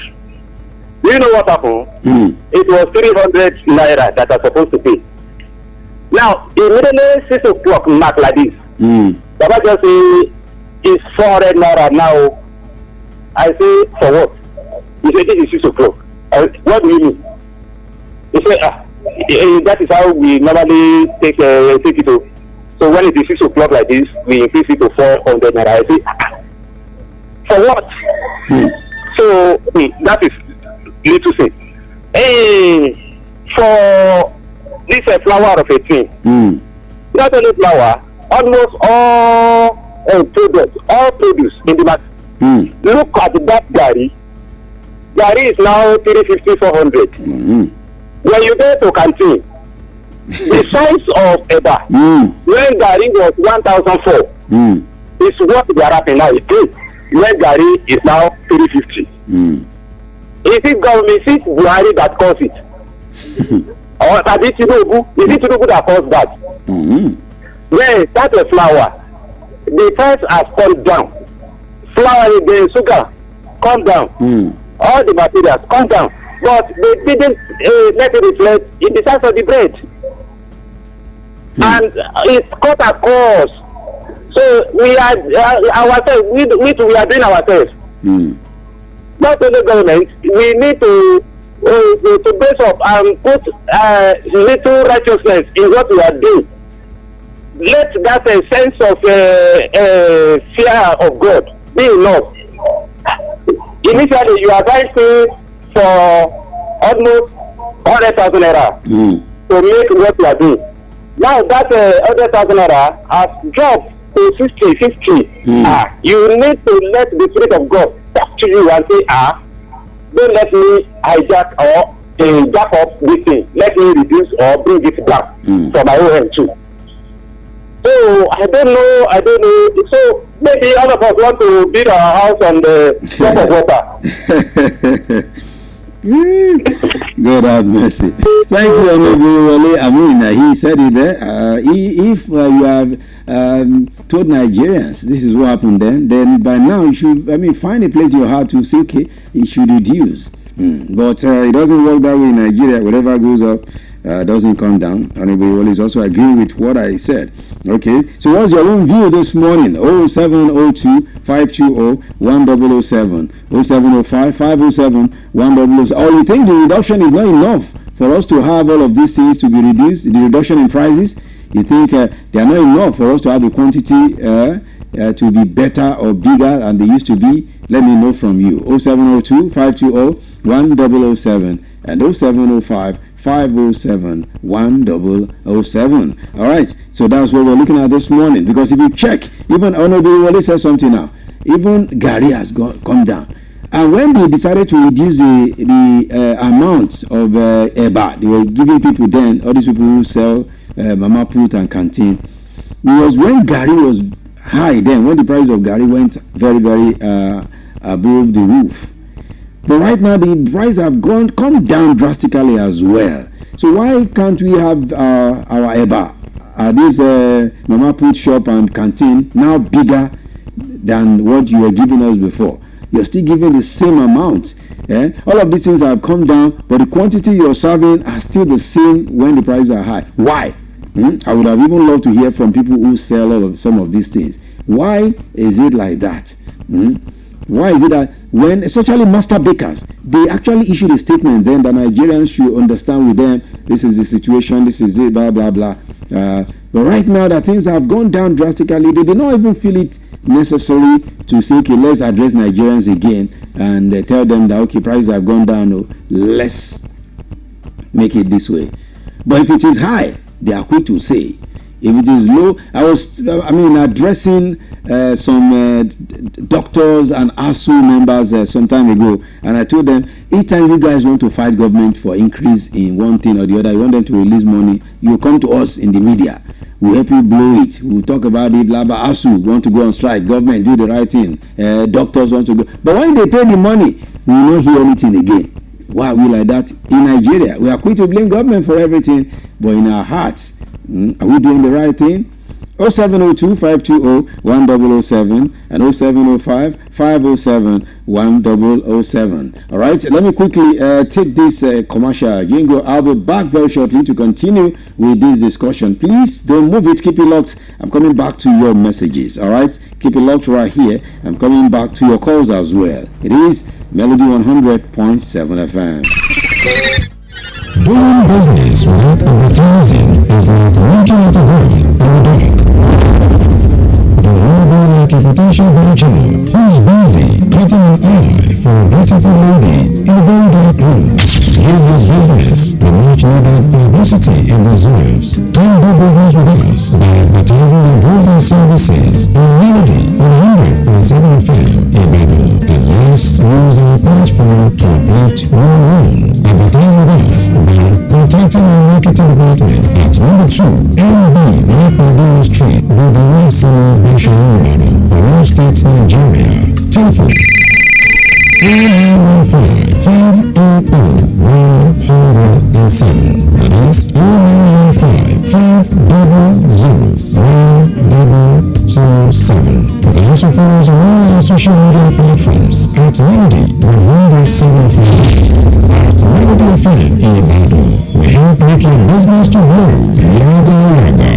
Do you know what happened? It was 300 naira that I was supposed to pay. Now, immediately 6 o'clock mark like this. Baba just say it's 400 naira now. I say, for what? He said it is 6 o'clock. What do you mean? He said, that is how we normally take it. So when it is 6 o'clock like this, we increase it to 400 naira. I say, for what? So that is little thing. For this flour of a thing, not only flour, almost all produce in the market. Look at that gari. Gari is now 350, 400. When you go to canteen, the size of Eba, when gari was 1,004, is what they are having now. When gari is now 350. Is it government, is it Buhari that caused it? Or is it Tinubu that caused that? Then that flour, the price has come down. Flour, the sugar, come down. All the materials come down. But they didn't let it reflect in the size of the bread. And it's cut across. So we are ourselves, we are doing ourselves. Not only government, we need to base up and put little righteousness in what we are doing. Let that sense of fear of God be enough. Initially, you are buying for almost 100,000 naira. to make what you are doing. Now that 100,000 naira has dropped to 50. You need to let the Spirit of God talk to you and say, don't let me hijack or jack up this thing. Let me reduce or bring it back from my own end too. So I don't know. So maybe all of us want to build our house on the top of water. God have mercy. Thank you, Honorable. I mean, he said it there. If you have told Nigerians this is what happened then by now you should, find a place in your heart to say, okay, it should reduce. But it doesn't work that way in Nigeria. Whatever goes up doesn't come down. Honorable is also agreeing with what I said. Okay, so what's your own view this morning? 0702 520 1007, 0705 507 1007. Or you think the reduction is not enough for us to have all of these things to be reduced? The reduction in prices, you think they are not enough for us to have the quantity to be better or bigger than they used to be? Let me know from you. 0702 520 1007 and 0705 507 1007. All right, so that's what we're looking at this morning. Because if you check, even Honorable Wale said something now. Even Gary has come down. And when they decided to reduce the amount of EBA, they were giving people then, all these people who sell Mama Put and Canteen, it was when Gary was high then, when the price of Gary went very, very above the roof. But right now, the prices have come down drastically as well. So why can't we have our EBA, this Mama Put shop and canteen, now bigger than what you were giving us before? You're still giving the same amount. All of these things have come down, but the quantity you're serving are still the same when the prices are high. Why? I would have even loved to hear from people who sell some of these things. Why is it like that? Why is it that when, especially master bakers, they actually issued a statement then that Nigerians should understand with them, this is the situation, this is it, blah, blah, blah. But right now that things have gone down drastically, they did not even feel it necessary to say, okay, let's address Nigerians again and tell them that, okay, prices have gone down, let's make it this way. But if it is high, they are quick to say. If it is low, I was addressing some doctors and ASU members some time ago, and I told them, each time you guys want to fight government for increase in one thing or the other, you want them to release money, you come to us in the media. We'll help you blow it. We'll talk about it, blah, blah. ASU want to go on strike. Government do the right thing. Doctors want to go. But when they pay the money, we will not hear anything again. Why are we like that? In Nigeria, we are quick to blame government for everything, but in our hearts, are we doing the right thing? 0702 520 1007 and 0705 507 1007. All right, let me quickly take this commercial jingle. I'll be back very shortly to continue with this discussion. Please don't move it, keep it locked. I'm coming back to your messages. All right, keep it locked right here. I'm coming back to your calls as well. It is Melody 100.7 FM. Doing business without advertising is like working at a home in the dark. Do you know like a potential bachelor who's busy getting an eye for a beautiful lady in a very dark room? Give this business the much needed publicity it deserves. Come do business with us by advertising your goods and services in Melody 100.7 FM Ibadan, and let's use our platform to uplift your own. Advertise with us by contacting our marketing department at number 2 NB Mapadon Street, Bodawa Senior Bashar Ibadan, Oyo State, Nigeria. Telephone 0915-500-107. That is 0915-500-107. You can also follow us on all our social media platforms at Melody 107.5. At Melody FM Ibadan, we help make your business to grow. Yaga yaga.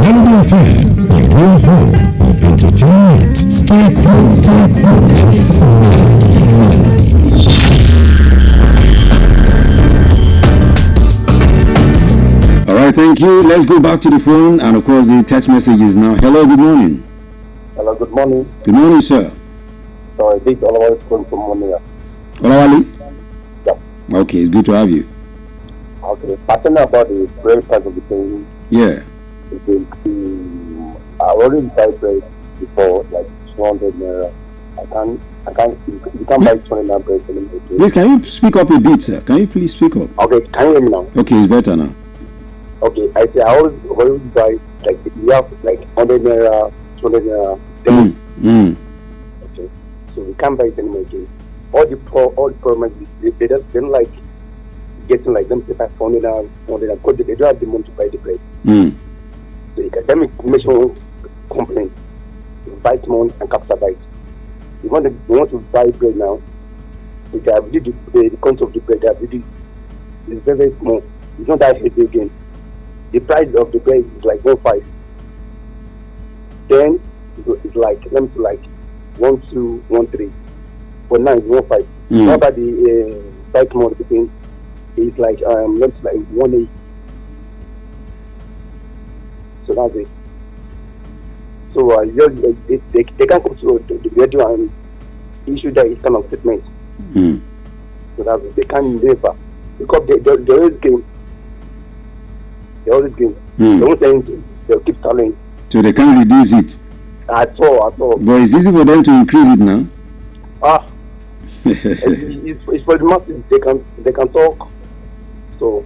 Melody FM, your real home of entertainment. Stay close, stay close. All right, thank you. Let's go back to the phone and of course the text messages now. Hello, good morning. Hello, good morning. Good morning, sir. So this Olawale is calling from Monia. Olawale? Yeah. Okay, it's good to have you. Okay. Okay, talking about the bread price of the thing. Yeah. I already tried bread before, like 200 naira. You can't buy 20 naira bread anymore. Please, can you speak up a bit, sir? Can you please speak up? Okay, can you hear me now? Okay, it's better now. Okay, I say I always buy, like, you have like 100 naira, 200 naira. Okay, so we can't buy it anymore again. All the poor men, they don't like getting like them say 500 naira, 100 naira, because they don't have the money to buy the bread. So you can make sure complain, Vitamon and Capital Bite. You want to buy bread now, you can read the cost of the bread, it's very, very small. It's not that heavy again. The price of the bread is like 1.5. Then it's like, let me say like 1.2, 1.3. But now it's 1.5. Now that the Vitamon between is like let me say like 1.8. So that's it. So they can't go to the radio and issue that kind of statement. So that's it. They can't never, because they always game. They always game. They won't say anything. They'll keep telling. So they can't reduce it. At all. But it's easy for them to increase it now. It's for the masses. They can talk. So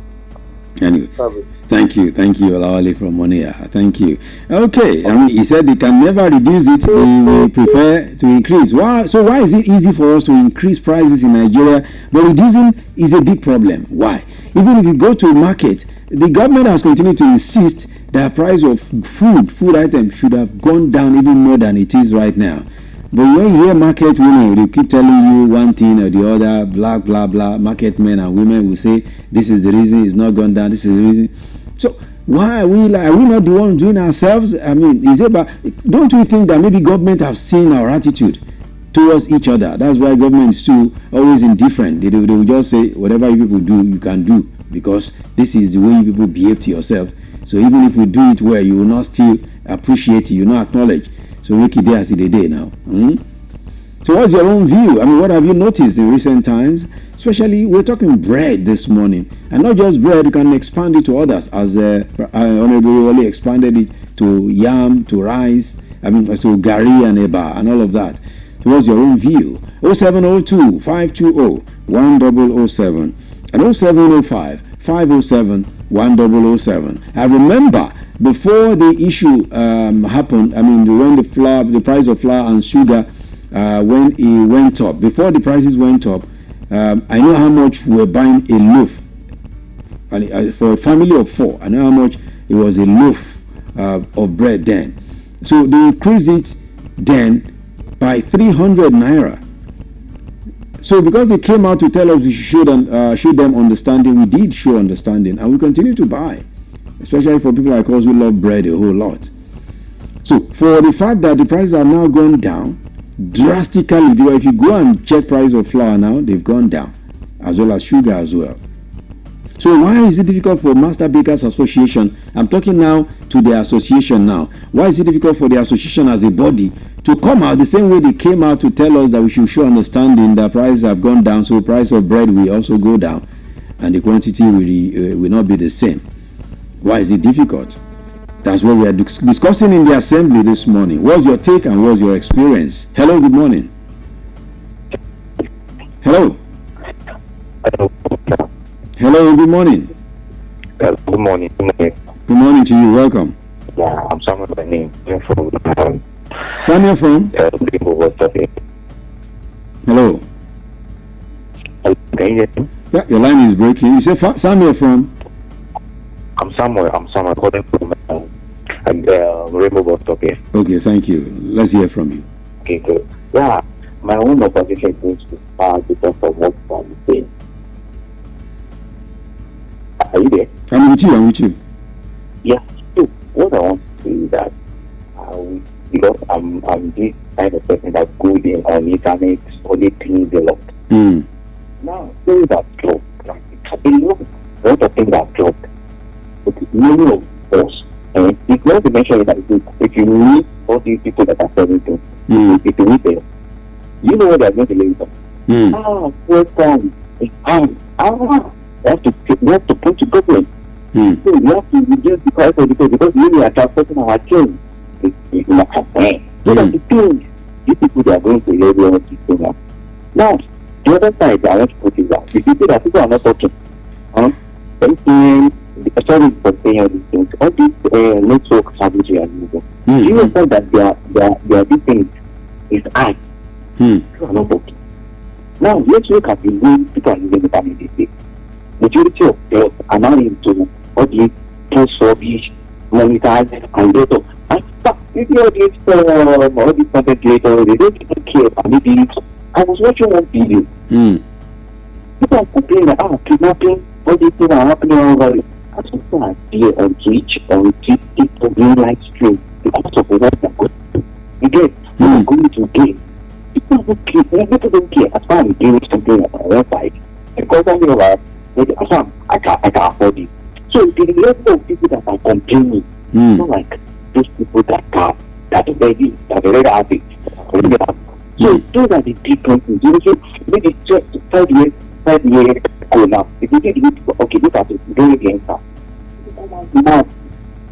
anyway. That's it. Thank you, Olawale from Monia. Thank you. Okay, I mean, he said they can never reduce it. They will prefer to increase. Why? So why is it easy for us to increase prices in Nigeria, but reducing is a big problem? Why? Even if you go to a market, the government has continued to insist that the price of food items should have gone down even more than it is right now. But when you hear market women, they keep telling you one thing or the other, blah, blah, blah. Market men and women will say, this is the reason it's not gone down, this is the reason. So why are we not the ones doing ourselves? I mean, don't we think that maybe government have seen our attitude towards each other? That's why government is too always indifferent. They will just say, whatever you people do, you can do, because this is the way you people behave to yourself. So even if we do it well, you will not still appreciate it, you will not acknowledge. So make it there as it day now. So what's your own view? I mean, what have you noticed in recent times? Especially, we're talking bread this morning. And not just bread, you can expand it to others, as Honorable Wale expanded it to yam, to rice, to gari and eba and all of that. So what's your own view? 0702 520 1007 and 0705 507 1007. I remember before the issue happened, I mean, when the price of flour and sugar when it went up, before the prices went up, I know how much we're buying a loaf. And for a family of 4, I know how much it was a loaf of bread then. So they increased it then by 300 naira. So because they came out to tell us we should show them understanding, we did show understanding, and we continue to buy, especially for people like us who love bread a whole lot. So for the fact that the prices are now gone down drastically, if you go and check price of flour now, they've gone down, as well as sugar as well. So why is it difficult for Master Bakers Association? I'm talking now to the association now. Why is it difficult for the association as a body to come out the same way they came out to tell us that we should show understanding that prices have gone down, so price of bread will also go down, and the quantity will not be the same? Why is it difficult? That's what we are discussing in the assembly this morning. What's your take and what's your experience? Hello, good morning. Hello. Hello, good morning. Good morning. Good morning to you. Welcome. Yeah, I'm Samuel by name. I'm from Samuel from? Hello. Can you hear me? Yeah, your line is breaking. You said Samuel from? I'm Samuel calling from Rainbow Bus Stop here. Okay, thank you. Let's hear from you. Okay, good. Yeah, my own opposition is to start because of what I'm saying. Are you there? I'm with you. Yeah, so what I want to say is that because I'm this kind of person that goes in on the internet, only things a lot. Now, things that dropped, like a lot of things that dropped. But many of us, and it's not to mention that if you meet all these people that are selling things, if you meet them, you know what they're going to lay on. Welcome. we have to point to government. So we have to reduce the price of the food because we are transporting our children. It's not happening. So that's the thing. These people they are going to level on this program. Now, the other side I want to put is that the people that people are not talking. Sorry for saying all these things. All these network strategy and moving. Do you understand that their these things is high? People are not talking. Now, let's look at the way people are living the family these days. Majority of them are now into all these post rubbish, monetized, and data. And maybe all these content creators, they don't even care. Maybe I was watching one video. People are complaining that kidnapping, all these things are happening all over. I saw an idea on Twitch, on TikTok, doing live stream because of what they're going to do. Again, they're going to game. People don't care. People don't care. As far as doing something on my website, because I know I can't afford it. So the level of people that are complaining, not like those people that already have it. So those are the big companies. So maybe just 5 years ago now, if you think okay, look at it, don't the answer. Now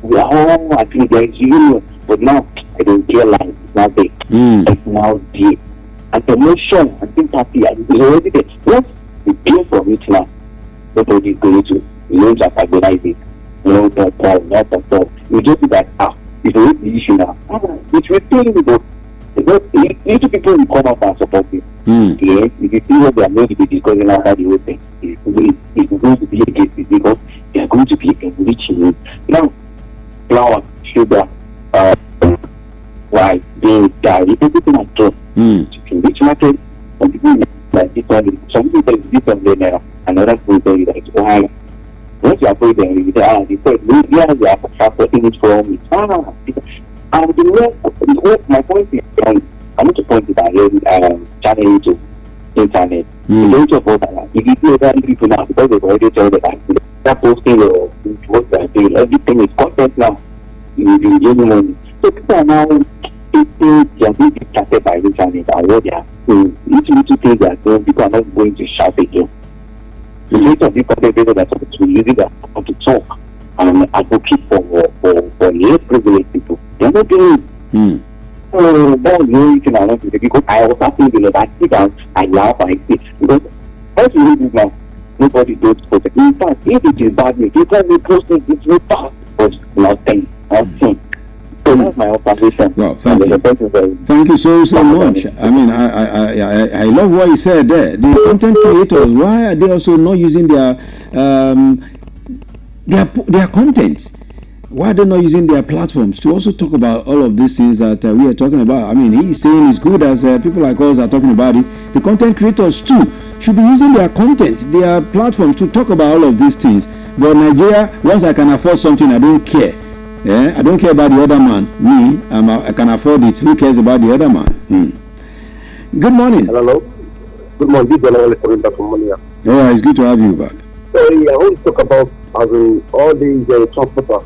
we are all agree there is union, but now I don't care like it's not there. It's now there. And the motion and sympathy is already there. Once we pay from it now, nobody is going to just agonize it. Not. You just see that it's already the issue now. It's retaining but little people will come up and support it. Yes, if you see what they are going to be discussing after the whole thing, it's going to be a case because they are going to be enriching it. Now, flour, sugar, rice, beans, dairy, everything are just to enrich market. Some people like this one, some people tell this one there, another people tell you that it's oil. Once you are putting them, you say, they said, they are transporting it from it. And the way my point is, I want to point it out channel to internet. Don't you vote if you see other people now, because they've already told that they're posting what they're doing, everything is content now. You'll be gaining money. So people are now taking their being distracted by the internet and what they are doing. Each little thing they are doing, people are not going to shout again. The rate of the content creators that are using their phone to talk and advocate for less privileged people. They're not doing it. So that's the only thing I want to say because I was happy with it. I sit down, I laugh, I see. Because as you read this now, nobody does post it. In fact, if it is bad news, people will post it, it's not bad. But nothing. So that's my observation. Well, thank you. Thank you so much. I mean, I love what you said there. The content creators, why are they also not using their content? Why are they not using their platforms to also talk about all of these things that we are talking about? I mean, he's saying it's good as people like us are talking about it. The content creators too should be using their content, their platforms to talk about all of these things. But Nigeria, once I can afford something, I don't care. I don't care about the other man. Me, I can afford it. Who cares about the other man? Good morning. Hello. Good morning. This is coming back from Monia. Yeah, it's good to have you back. So I want to talk about all these transporters.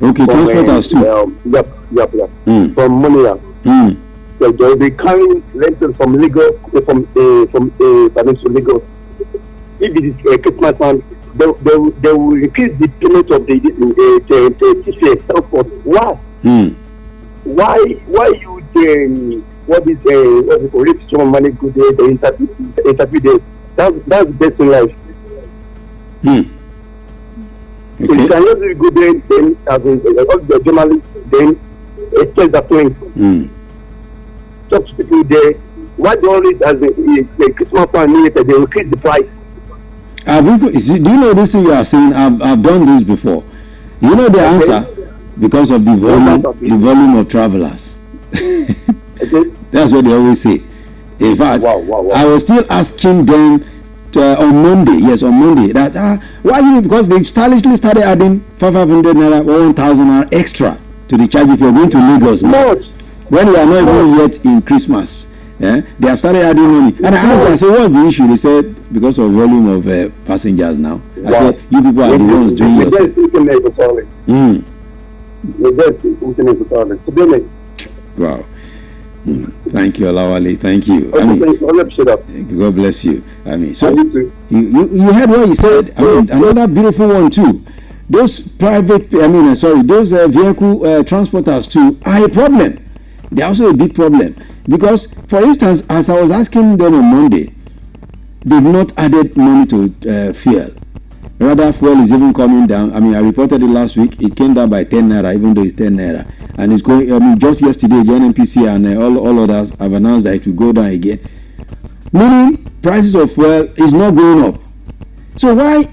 Okay, transporters too. Yep. From Monia. So they'll be carrying lentils from Lagos, from Lagos. If it is a Christmas time, they will increase the payment of the TCS transport. Why? Why you what is it called? If someone money good day, they interview days. That's the best in life. Okay. So you can just go there then as all the journalists then test the point. Talk to people there. Why do always as a Christmas time later they increase the price? Do you know this thing you are saying? I've done this before. You know the answer because of the volume of travelers. That's what they always say. In fact, I was still asking them on Monday that why you, because they stylishly started adding 500 naira or 1,000 naira extra to the charge if you're going to Lagos now. When you are not even yet in Christmas. They have started adding money. And I asked them, I said, what's the issue? They said, because of volume of passengers now. I said, you people are the ones doing yourself. Wow. Thank you, Olawale. Thank you. God bless you. I mean, so you heard what he said. I mean, another beautiful one too. Those private, those vehicle transporters too are a problem. They're also a big problem because, for instance, as I was asking them on Monday, they've not added money to fuel. Rather, fuel is even coming down. I mean, I reported it last week. It came down by 10 naira, even though it's 10 naira. And it's going, just yesterday, the NNPC and all others have announced that it will go down again. Meaning, prices of fuel is not going up. So why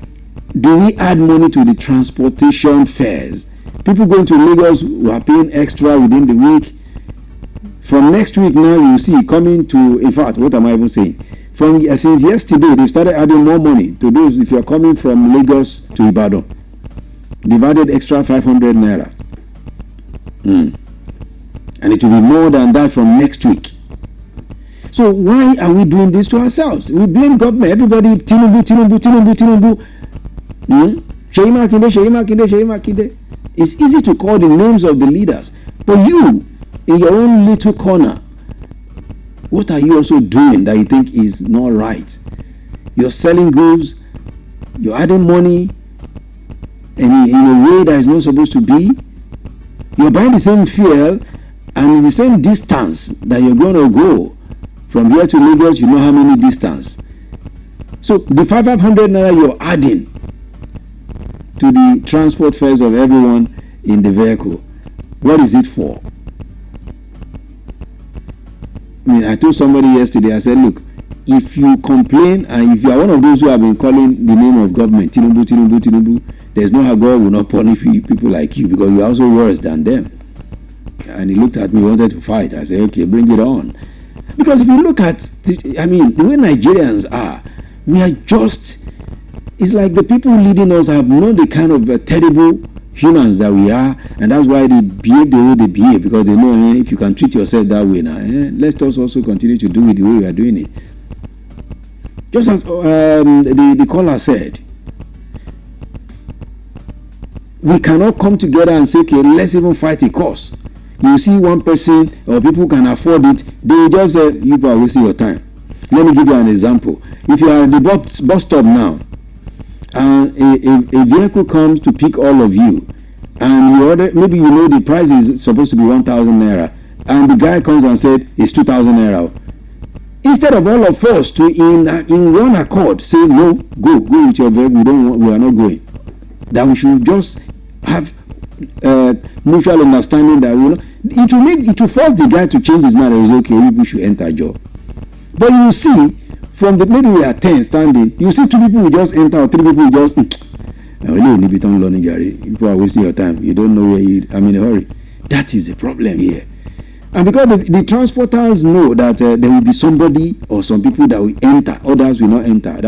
do we add money to the transportation fares? People going to Lagos who are paying extra within the week. From next week now, you see coming to, in fact, what am I even saying? Since yesterday, they started adding more money to those if you are coming from Lagos to Ibadan. They've added extra 500 naira. And it will be more than that from next week. So why are we doing this to ourselves? We blame government. Everybody, Tinubu. Sheyi Makinde. It's easy to call the names of the leaders. But you, in your own little corner, what are you also doing that you think is not right? You're selling goods, you're adding money in a way that is not supposed to be. You're buying the same fuel and the same distance that you're going to go. From here to Lagos, you know how many distance. So the 500 naira you're adding to the transport fares of everyone in the vehicle, what is it for? I mean, I told somebody yesterday, I said, look, if you complain and if you are one of those who have been calling the name of government, Tinubu, there's no how God will not punish people like you because you're also worse than them. And he looked at me, wanted to fight. I said, okay, bring it on. Because if you look at, the way Nigerians are, we are just, it's like the people leading us have known the kind of terrible humans that we are, and that's why they behave the way they behave, because they know if you can treat yourself that way now, let us also continue to do it the way we are doing it. Just as the caller said, we cannot come together and say, okay, let's even fight a cause. You see one person or people can afford it, they just say, you are wasting your time. Let me give you an example. If you are at the bus stop now, and a vehicle comes to pick all of you, and you order, maybe you know the price is supposed to be 1,000 naira, and the guy comes and said it's 2,000 naira. Instead of all of us to in one accord say no, go with your vehicle, we are not going. That we should just have mutual understanding that it will force the guy to change his mind. It's okay, we should enter a job. But you see, from the maybe we are 10 standing, you see 2 people will just enter or 3 people will just people are wasting your time. You don't know where I'm in a hurry. That is the problem here. And because the transporters know that there will be somebody or some people that will enter, others will not enter.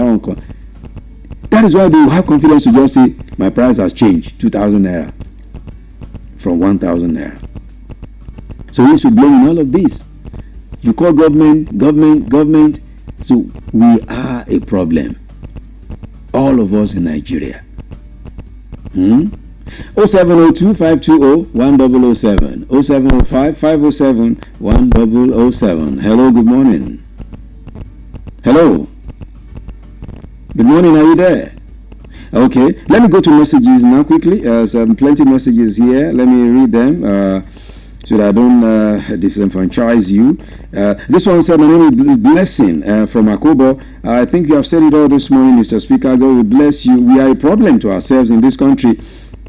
That is why they will have confidence to just say, my price has changed, 2,000 naira from 1,000 naira. So we should blame in all of this. You call government. So we are a problem. All of us in Nigeria. 0702 520 1007 0705 507 1007. Hello, good morning. Hello. Good morning, are you there? Okay, let me go to messages now quickly. Some plenty of messages here. Let me read them so that I don't disenfranchise you. This one said, my name is Blessing from Akobo. I think you have said it all this morning, Mr. Speaker. God will bless you. We are a problem to ourselves in this country.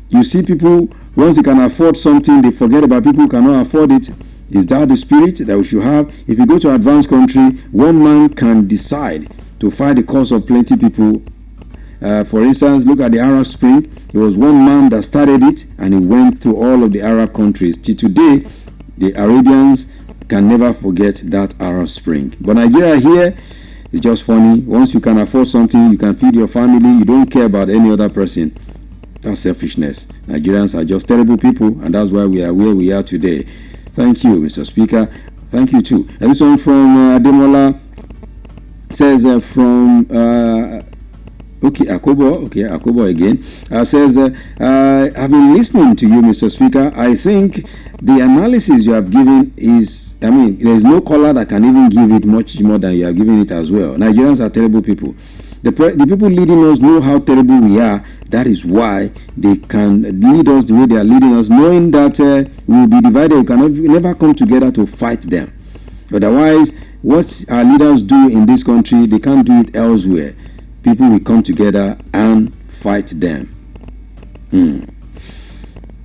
You see people, once they can afford something, they forget about people who cannot afford it. Is that the spirit that we should have? If you go to an advanced country, one man can decide to fight the cause of plenty people. For instance, look at the Arab Spring. It was one man that started it, and it went to all of the Arab countries. Till today, the Arabians can never forget that Arab Spring. But Nigeria here is just funny. Once you can afford something, you can feed your family, you don't care about any other person. That's selfishness. Nigerians are just terrible people, and that's why we are where we are today. Thank you, Mr. Speaker. Thank you too. And this one from Ademola says Okay, Akobo again. Says, I've been listening to you, Mr. Speaker. I think the analysis you have given is, there's no caller that can even give it much more than you have given it as well. Nigerians are terrible people. The people leading us know how terrible we are. That is why they can lead us the way they are leading us, knowing that we will be divided. We never come together to fight them. Otherwise, what our leaders do in this country, they can't do it elsewhere. People will come together and fight them.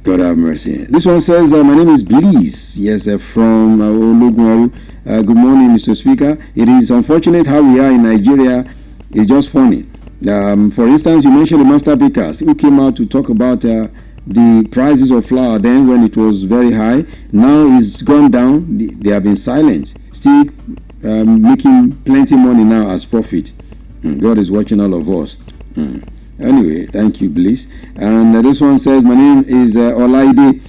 God have mercy. This one says, my name is Bliss. Yes, from Ologunwaru. Good morning, Mr. Speaker. It is unfortunate how we are in Nigeria. It's just funny. For instance, you mentioned the master bakers who came out to talk about the prices of flour then when it was very high. Now it's gone down. They have been silent. Still making plenty money now as profit. God is watching all of us. Anyway, thank you, Bliss. And this one says, my name is Olaide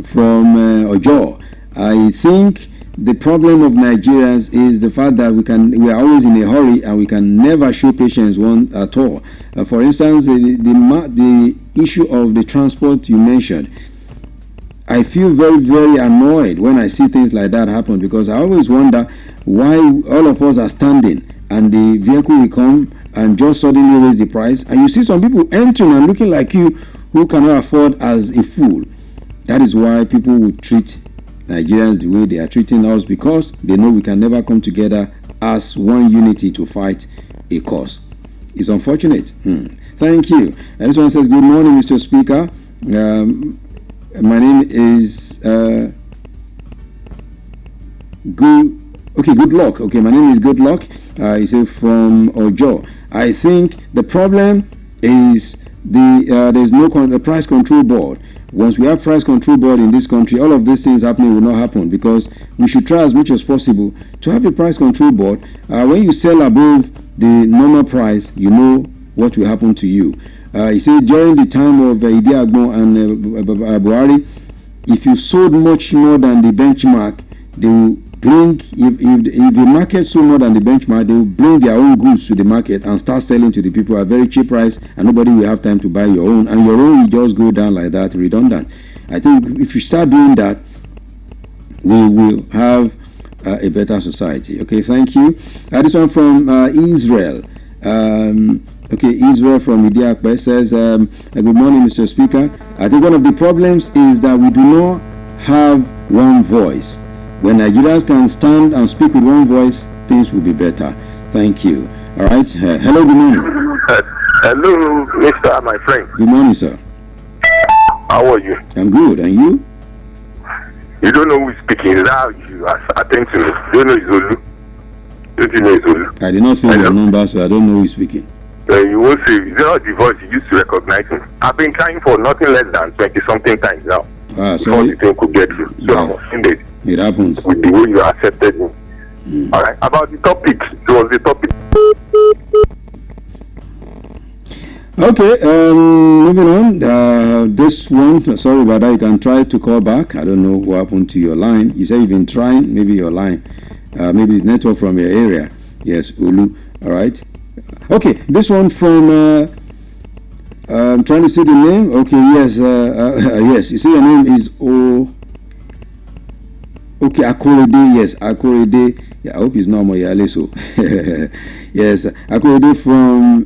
from Ojo. I think the problem of Nigerians is the fact that we are always in a hurry and we can never show patience at all. For instance, the issue of the transport you mentioned, I feel very, very annoyed when I see things like that happen, because I always wonder why all of us are standing and the vehicle will come and just suddenly raise the price, and you see some people entering and looking like you who cannot afford as a fool. That is why people will treat Nigerians the way they are treating us, because they know we can never come together as one unity to fight a cause. It's unfortunate. Thank you. And this one says, good morning, Mr. Speaker. My name is Good Luck. Okay, my name is Good Luck. He said from Ojo. I think the problem is there's no price control board. Once we have price control board in this country, all of these things happening will not happen, because we should try as much as possible to have a price control board. When you sell above the normal price, you know what will happen to you. He said during the time of Idi Agbon and Buhari, if you sold much more than the benchmark, they will bring, if the market sold more than the benchmark, they will bring their own goods to the market and start selling to the people at a very cheap price, and nobody will have time to buy your own, and your own will just go down like that, redundant. I think if you start doing that, we will have a better society. Okay, thank you. This one from Israel. Israel from Idiakwe says, good morning, Mr. Speaker. I think one of the problems is that we do not have one voice. When Nigerians can stand and speak with one voice, things will be better. Thank you. All right. Hello, good morning. Hello, Mr. My friend. Good morning, sir. How are you? I'm good. And you? You don't know who is speaking. Now you attend to me. You don't know Izolu. Don't you know Izolu? I did not say your number, so I don't know who is speaking. You won't say, it's not the voice you used to recognize me. I've been trying for nothing less than 20-something times now. Before the thing could get you. So I'm offended. It happens. With the way you accepted me. All right. About the topic. It was the topic. Okay. Moving on. This one. Sorry about that. You can try to call back. I don't know what happened to your line. You said you've been trying. Maybe your line. Maybe the network from your area. Yes, Ulu. All right. Okay. This one from. I'm trying to say the name. Okay. Yes. Yes. You see, your name is Okay, Akorede, yes, Akorede. Yeah, I hope it's not Moyale, so. Yes, Akorede from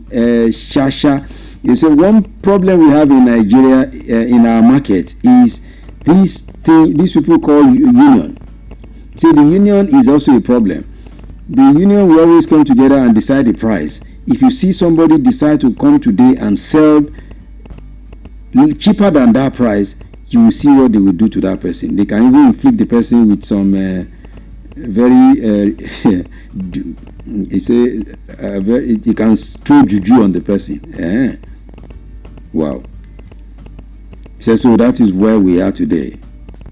Shasha. You say one problem we have in Nigeria, in our market, is this thing, these people call union. See, the union is also a problem. The union will always come together and decide the price. If you see somebody decide to come today and sell cheaper than that price, you will see what they will do to that person. They can even inflict the person with some you can throw juju on the person. Wow. So that is where we are today.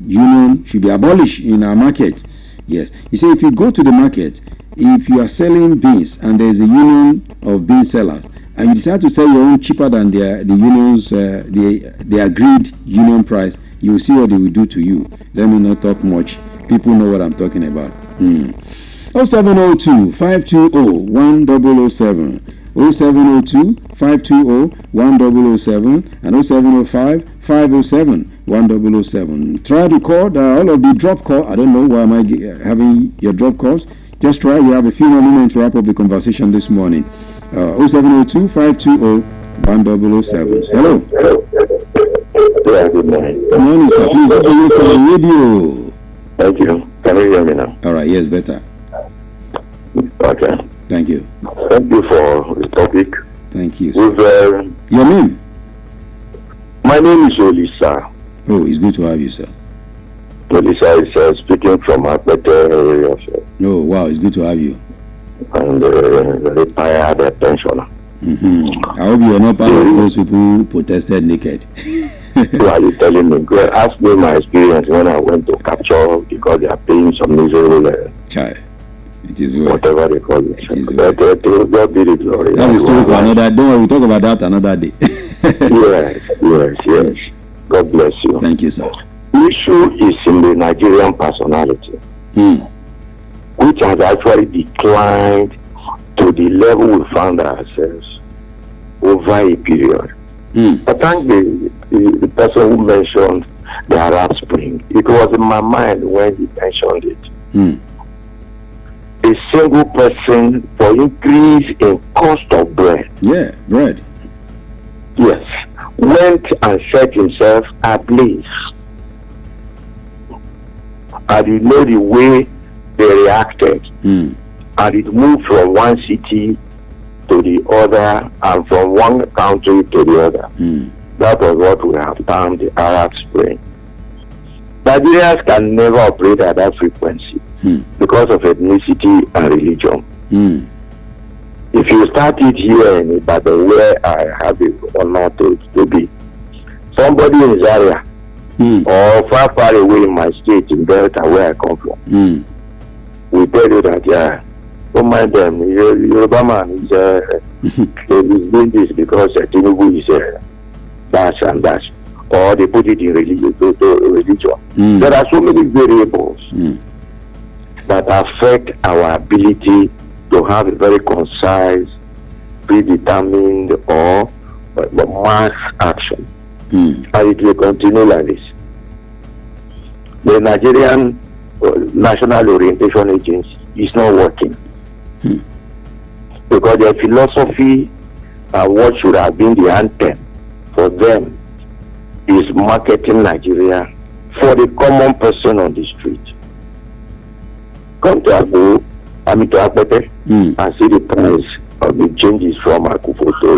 Union should be abolished in our market. Yes. You see, if you go to the market, if you are selling beans and there is a union of bean sellers, and you decide to sell your own cheaper than the union's the agreed union price, you will see what they will do to you. Let me not talk much. People know what I'm talking about. 0702 520 1007. 0702 520 1007 and 0705 507 1007. Try to call all of the drop call. I don't know why am I having your drop calls. Just try. We have a few more moments to wrap up the conversation this morning. 0702 520 1007. Hello. Yeah, good morning. Good morning, sir. Please open you for the radio. Thank you. Can you hear me now? All right. Yes, better. Okay. Thank you. Thank you for the topic. Thank you, sir. With, your name? My name is Olisa. Oh, it's good to have you, sir. Olisa is speaking from Akpete area, sir. Oh, wow, it's good to have you. And retired pensioner. I hope you are not part of those people who protested naked. Who are you telling me? Ask me my experience when I went to capture because they are paying some miserable child. It is well. Whatever they call it. It is well. God be the glory. That's a story for another day. Don't worry, we'll talk about that another day. yes. God bless you. Thank you, sir. The issue is in the Nigerian personality, which has actually declined to the level we found ourselves over a period. I thank the person who mentioned the Arab Spring. It was in my mind when he mentioned it. A single person for increase in cost of bread. Yeah, bread. Yes. Went and set himself ablaze. And you know the way they reacted. And it moved from one city to the other and from one country to the other. That was what we have termed the Arab Spring. Nigerians can never operate at that frequency because of ethnicity and religion. If you start it here in Ibadan, where I have the honor to be, somebody in Zaria or far away in my state, in Delta, where I come from, we tell you that, don't mind them, Yoruba man is doing this because Tinubu is dash and dash, or they put it in religion. There are so many variables that affect our ability to have a very concise, predetermined, or mass action. And it will continue like this. The Nigerian National Orientation Agency is not working because their philosophy and what should have been the anthem for them is marketing Nigeria for the common person on the street. Come to Agbo, to Akpete, and see the price of the changes from Akufo to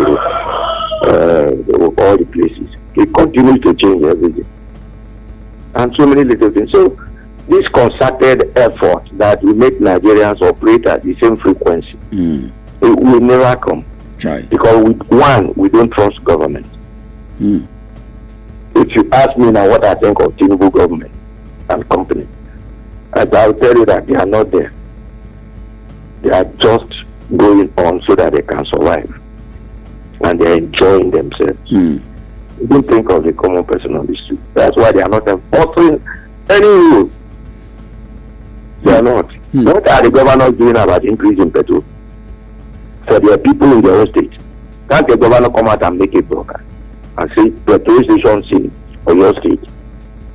all the places. It continues to change every day. And so many little things. So this concerted effort that will make Nigerians operate at the same frequency, it will never come. Because we don't trust government. If you ask me now what I think of Tinubu government and company, I'll tell you that they are not there. They are just going on so that they can survive. And they're enjoying themselves. You don't think of the common person on the street. That's why they are not enforcing any rules. They are not. What are the governors doing about increasing petrol for their people in their own state? Can't the governor come out and make a broker and say petrol stations in your state,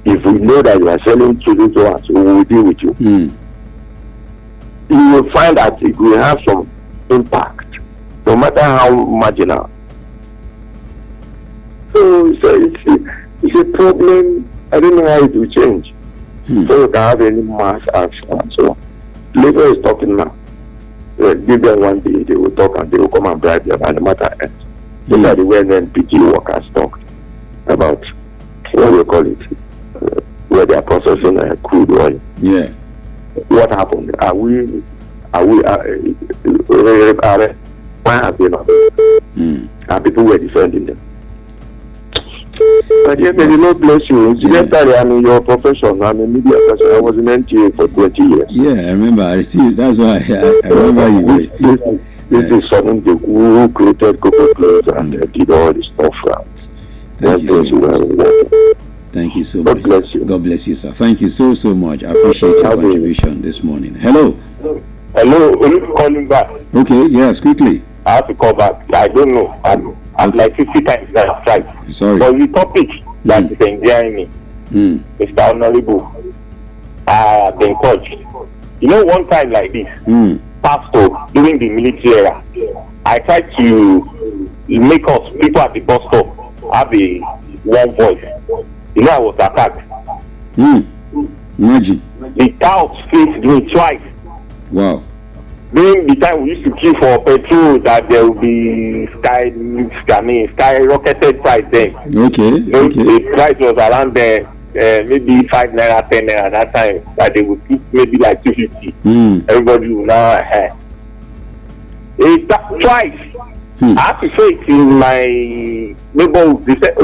if we know that you are selling to us, we will deal with you. You will find that it will have some impact, no matter how marginal. So it's a problem. I don't know how it will change. So you can have any mass action and so on. Labour is talking now. Give them one day, they will talk and they will come and bribe them, and the matter ends. Look at the way NPT workers talked about what do you call it, where they are processing crude oil. Yeah. What happened? Why have they not? And people were defending them. But yes, may the Lord bless you. Incidentally, I'm in your profession. I'm a media person. I was in NTA for 20 years. Yeah, I remember. I see. That's why I remember you. This is someone who created Coco Clothes and did all the stuff. Thank you so much. Thank you so much. God bless you. God bless you, sir. Thank you so much. I appreciate your contribution this morning. Hello. Hello. Calling back. Okay. Yes. Quickly. I have to call back. I don't know. I'm like 50 times now I've tried. Sorry. But the topic that is enjoying me, Mr. Honorable, I've been coached. You know, one time like this, pastor during the military era, I tried to make us people at the bus stop have a one voice. You know, I was attacked. Imagine. The cows faced me twice. Wow. During the time we used to queue for petrol, that there will be skyrocketed price then. Okay. The price was around there, maybe 5 naira, 10 naira at that time. That they would keep maybe like 250. Everybody will now twice. I have to say it in my neighborhood. They said,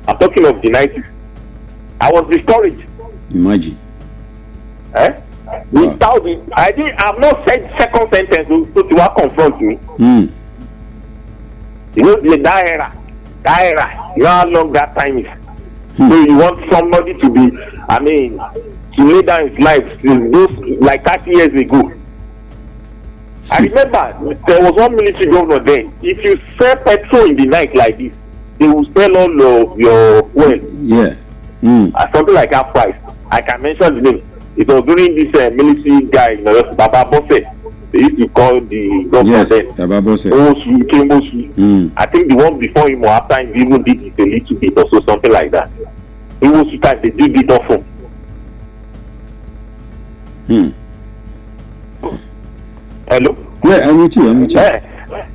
I'm talking of the 90s. I was discouraged. Imagine. Without it, I've not said second sentence so to confront me. You know, that era, you know how long that time is. So you want somebody to be, to lay down his life those like 30 years ago. I remember there was one military governor then. If you sell petrol in the night like this, they will sell all of your fuel. Yeah. At something like half price. I can mention the name. It was during this military guy, you know, Baba Bosse. They used to call the governor then. Baba Bosse. I think the one before him or after him even did it a little bit or so, something like that. It was time they did it often. Hello? Yeah, I'm with you.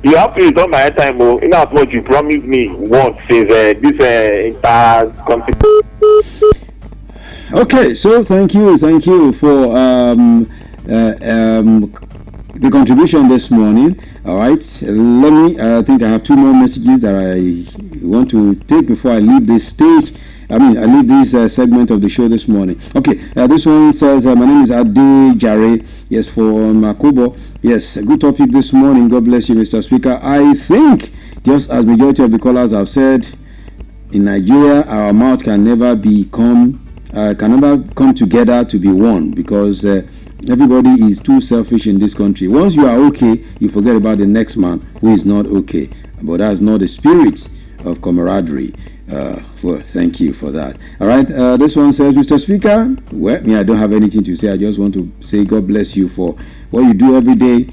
You have to return my time, in as much you promised me once since this entire conflict. Okay, so thank you for the contribution this morning. All right, let me. I think I have 2 more messages that I want to take before I leave this stage. I leave this segment of the show this morning. Okay, this one says, my name is Ade Jare. Yes, from Makobo. Yes, a good topic this morning. God bless you, Mr. Speaker. I think, just as majority of the callers have said, in Nigeria, our mouth can never come together to be one, because everybody is too selfish in this country. Once you are okay, you forget about the next man who is not okay. But that's not the spirit of camaraderie. Well, thank you for that. All right, this one says, Mr. Speaker, well, I don't have anything to say. I just want to say God bless you for what you do every day.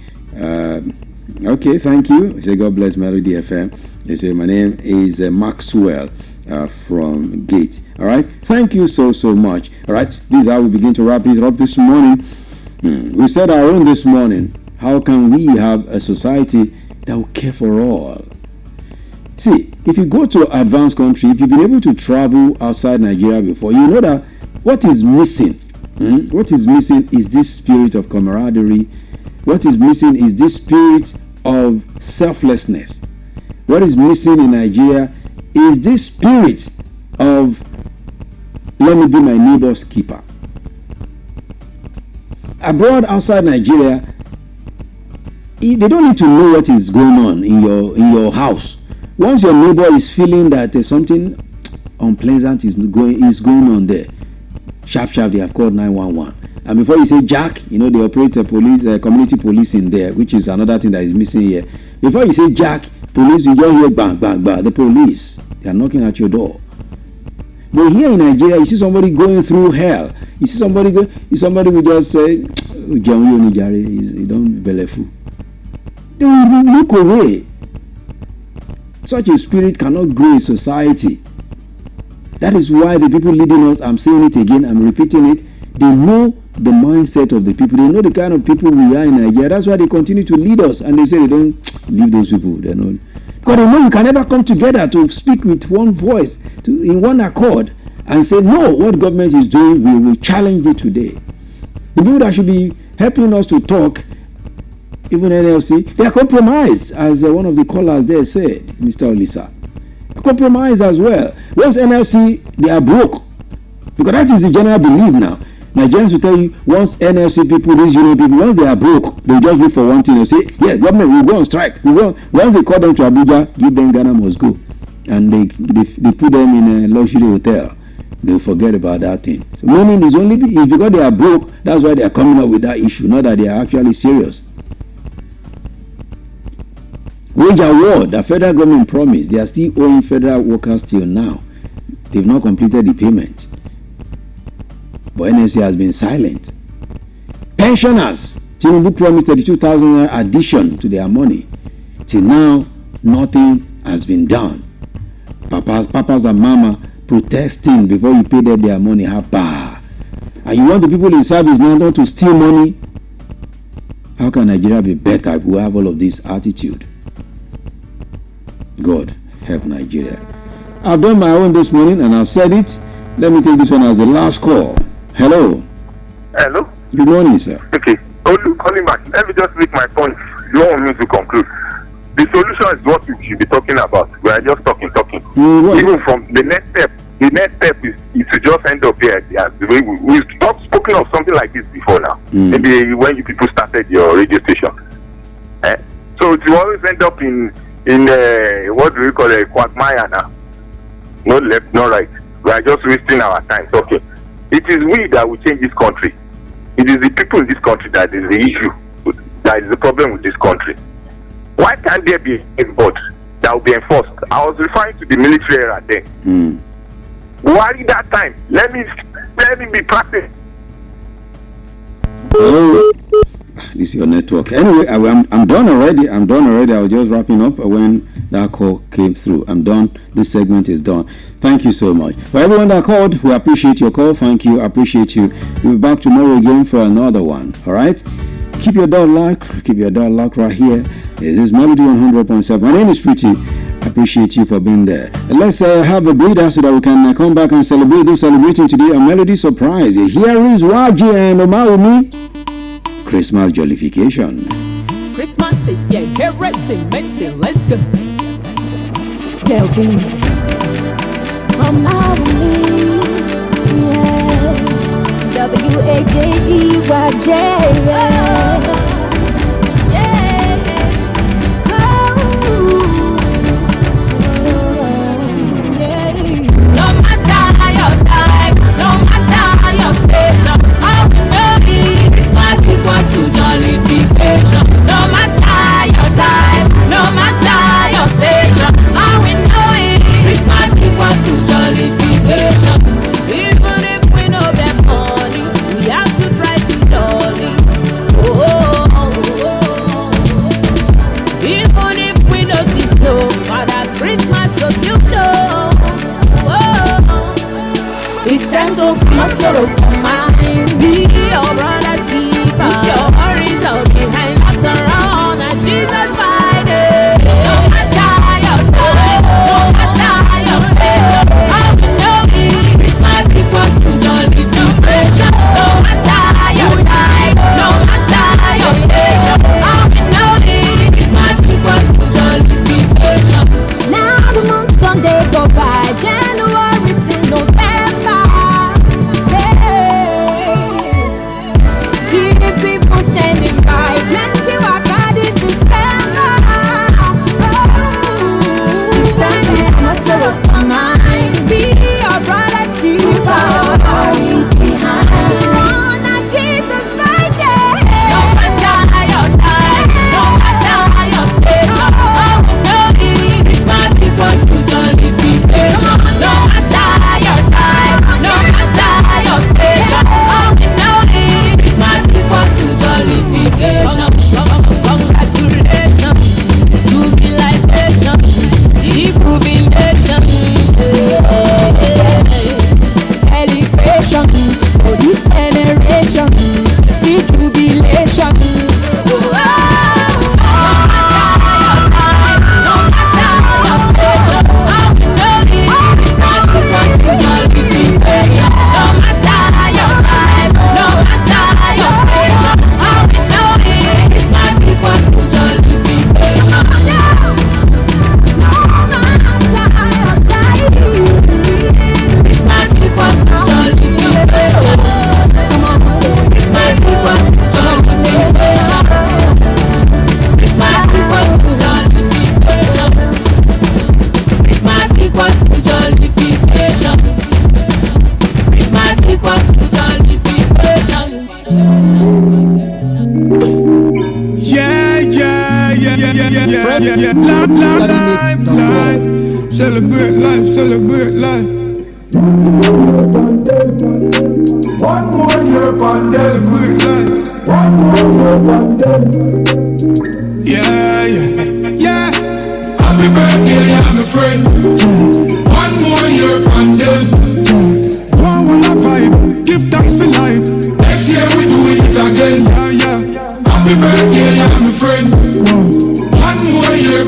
Okay, thank you. I say God bless Melody FM. They say my name is Maxwell from Gates. All right, thank you so much. All right, this is how we begin to wrap this up this morning. We said our own this morning. How can we have a society that will care for all? See, if you go to an advanced country, if you've been able to travel outside Nigeria before, you know that what is missing, what is missing is this spirit of camaraderie. What is missing is this spirit of selflessness. What is missing in Nigeria is this spirit of, let me be my neighbor's keeper. Abroad, outside Nigeria, they don't need to know what is going on in your house. Once your neighbor is feeling that something unpleasant is going on there, sharp they have called 911. And before you say Jack, they operate a community police in there, which is another thing that is missing here. Before you say Jack, police, you just hear bang, bang, bang. The police, they are knocking at your door. But here in Nigeria, you see somebody going through hell. You see somebody will just say, you don't belefu. They will look away. Such a spirit cannot grow in society. That is why the people leading us, I'm saying it again, I'm repeating it, they know the mindset of the people. They know the kind of people we are in Nigeria. That's why they continue to lead us. And they say they don't leave those people. They're not. Because they know you can never come together to speak with one voice, in one accord, and say, no, what government is doing, we will challenge it today. The people that should be helping us to talk, even NLC, they are compromised, as one of the callers there said, Mr. Olisa. Compromised as well. Once NLC, they are broke. Because that is the general belief now. Nigerians will tell you, once NLC people, these union people, once they are broke, they just look for one thing. They'll say, yeah, government will go on strike. Once they call them to Abuja, give them Ghana must go. And they put them in a luxury hotel. They'll forget about that thing. So meaning it's because they are broke, that's why they are coming up with that issue, not that they are actually serious. Wage award that federal government promised, they are still owing federal workers till now. They've not completed the payment. But NSC has been silent. Pensioners, Tinubu promised 32,000 addition to their money. Till now, nothing has been done. Papas and mama protesting before you pay them their money. Hapa. And you want the people in service now not to steal money? How can Nigeria be better if we have all of this attitude? God help Nigeria. I've done my own this morning and I've said it. Let me take this one as the last call. Hello. Hello. Good morning, sir. Okay. Calling back. Let me just make my point. You want me to conclude. The solution is what we should be talking about. We are just talking. Even from the next step is to just end up here. We've spoken of something like this before now. Maybe when you people started your radio station. So to always end up in what do we call a quagmire now? No left, no right. We are just wasting our time talking. It is we that will change this country. It is the people in this country that is the issue. That is the problem with this country. Why can't there be a board that will be enforced? I was referring to the military era then. Why that time? Let me be practiced. Hello. This is your network. Anyway, I'm done already. I was just wrapping up when that call came through. I'm done. This segment is done. Thank you so much. For everyone that called, we appreciate your call. Thank you. I appreciate you. We'll be back tomorrow again for another one. All right? Keep your door locked. Keep your door locked right here. This is Melody 100.7. My name is Pretty. I appreciate you for being there. Let's have a breather so that we can come back and celebrate. They're celebrating today a Melody surprise. Here is Waji and Omaumi. Christmas jollification. Christmas is here, messy, let's go. There'll be Omaumi, yeah. WAJEYJ, yeah. To jollification, no matter your time, no matter your station, all we know is Christmas equals to jollification. Even if we know that money, we have to try to jolly. Even if we know see snow, Father Christmas go still show. It's time to put my sorrow for mine. Be your brother's keeper. Put your worries all behind. After all, now Jesus by day. No matter your time, no matter your station, all we know is Christmas equals to jollification. No matter your time, no matter your station, all we know is Christmas equals to jollification. Now the months don't they go by, January till November. People standing by, plenty work hard in December. Standing on my soul for mine, be your brother's keeper. Worries behind, run at Jesus by day. No matter your time, no matter your station, all we know is Christmas equals to jollification. No matter your time, no matter your station, all we know is Christmas equals to jollification. Congratulations, jubilation, jubilation. Celebrate life, celebrate life. One more year, celebrate life. One more year, yeah. Happy birthday, yeah, my friend. One more year, one vibe, give thanks for life. Next year we doing it again, yeah. Happy birthday, yeah, my friend. One more year,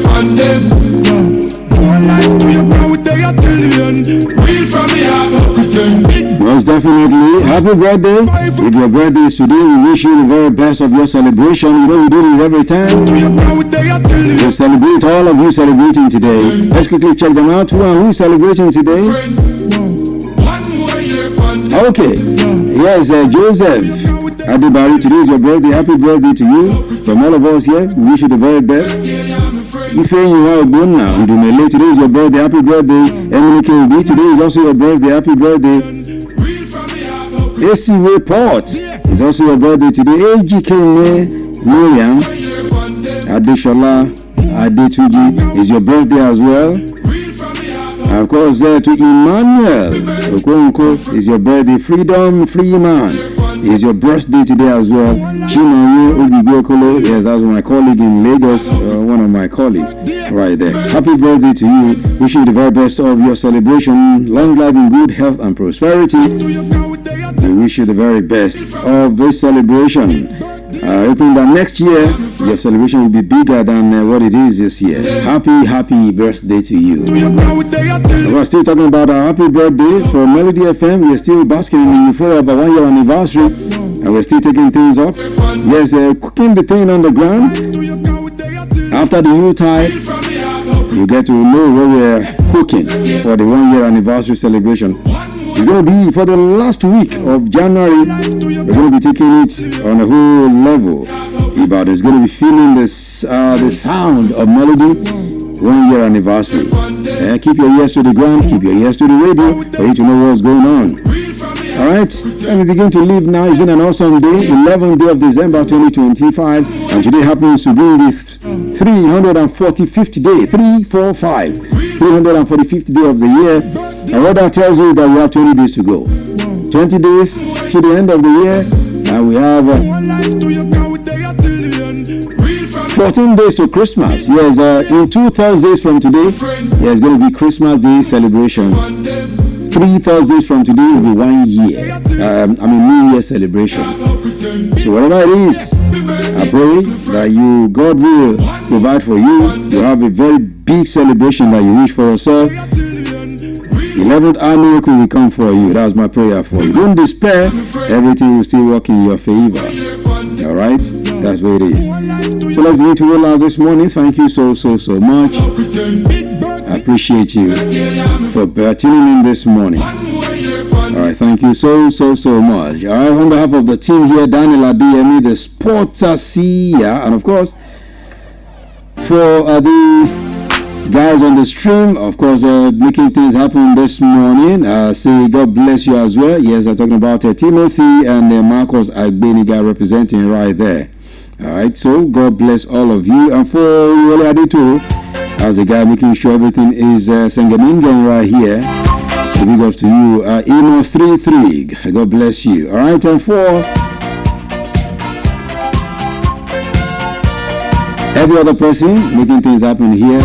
more life to your power, they are trillion. Real from the heart, no pretend. Most definitely. Happy birthday. If your birthday is today, we wish you the very best of your celebration. You know we do this every time. We celebrate all of you celebrating today. Let's quickly check them out. Who is celebrating today? Okay. Yes, Joseph Adibari, today is your birthday. Happy birthday to you. From all of us here, we wish you the very best. If you are born now, Ndumele, today is your birthday. Happy birthday. Emily KB, today is also your birthday. Happy birthday. AC Report is also your birthday today. AGK Miriam Adeshola Adetuji is your birthday as well. And of course, to Emmanuel Okonko is your birthday. Freedom Freeman is your birthday today as well. Chinoye Obigokolo, yes, that's my colleague in Lagos, one of my colleagues right there. Happy birthday to you. Wishing you the very best of your celebration. Long life in good health and prosperity. We wish you the very best of this celebration. Hoping that next year your celebration will be bigger than what it is this year. Happy birthday to you. We're still talking about our happy birthday for Melody FM. We're still basking in the euphoria of our 1 year anniversary, and we're still taking things up. Yes, cooking the thing on the ground. After the Yuletide, you get to know what we're cooking for the 1 year anniversary celebration. It's going to be for the last week of January. We're going to be taking it on a whole level. Ibadan is going to be feeling the sound of Melody 1 year anniversary. Keep your ears to the ground, keep your ears to the radio for you to know what's going on. Alright, let me begin to leave now. It's been an awesome day, 11th day of December 2025, and today happens to be the 345th day, 345th day of the year. And what that tells you is that we have 20 days to go. 20 days to the end of the year, and we have 14 days to Christmas. Yes, in 2 Thursdays from today, there's going to be Christmas Day celebration. 3 Thursdays from today will be 1 year. New Year celebration. So whatever it is, I pray that God will provide for you. You have a very big celebration that you wish for yourself. 11th hour miracle will come for you. That's my prayer for you. Don't despair. Everything will still work in your favor. All right? That's what it is. So let's begin to roll out this morning. Thank you so much. I appreciate you for tuning in this morning. All right, thank you so much. All right, on behalf of the team here, Daniel Adeyemi, the sports Sia, and of course, for the guys on the stream, of course, making things happen this morning. Say God bless you as well. Yes, I'm talking about Timothy and Marcos Agbeniga representing right there. All right, so God bless all of you. And for Yole Adeto, as the guy making sure everything is Sengamingan right here. So big up to you. Emo 33, God bless you. All right, and for every other person making things happen here,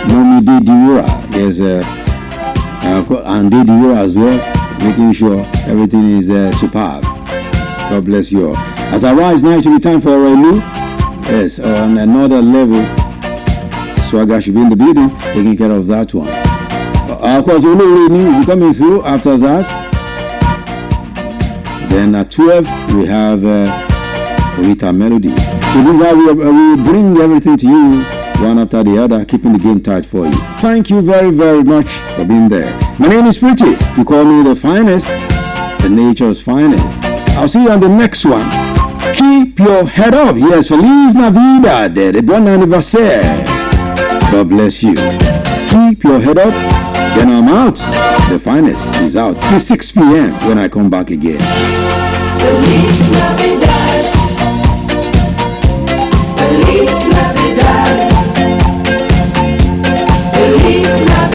Nomi De Diura, yes, and De Diura as well, making sure everything is superb. God bless you all. As I rise now, it will be time for Relu. Yes, on another level. Swagger should be in the building, taking care of that one. Of course, Olu will be coming through after that. Then at 12, we have Rita Melody. So this is how we bring everything to you, one after the other, keeping the game tight for you. Thank you very, very much for being there. My name is Pretty. You call me the finest, the nature's finest. I'll see you on the next one. Keep your head up. Yes, Feliz Navidad, the bon anniversaire. God bless you. Keep your head up. Then I'm out. The finest is out till 6 p.m. when I come back again.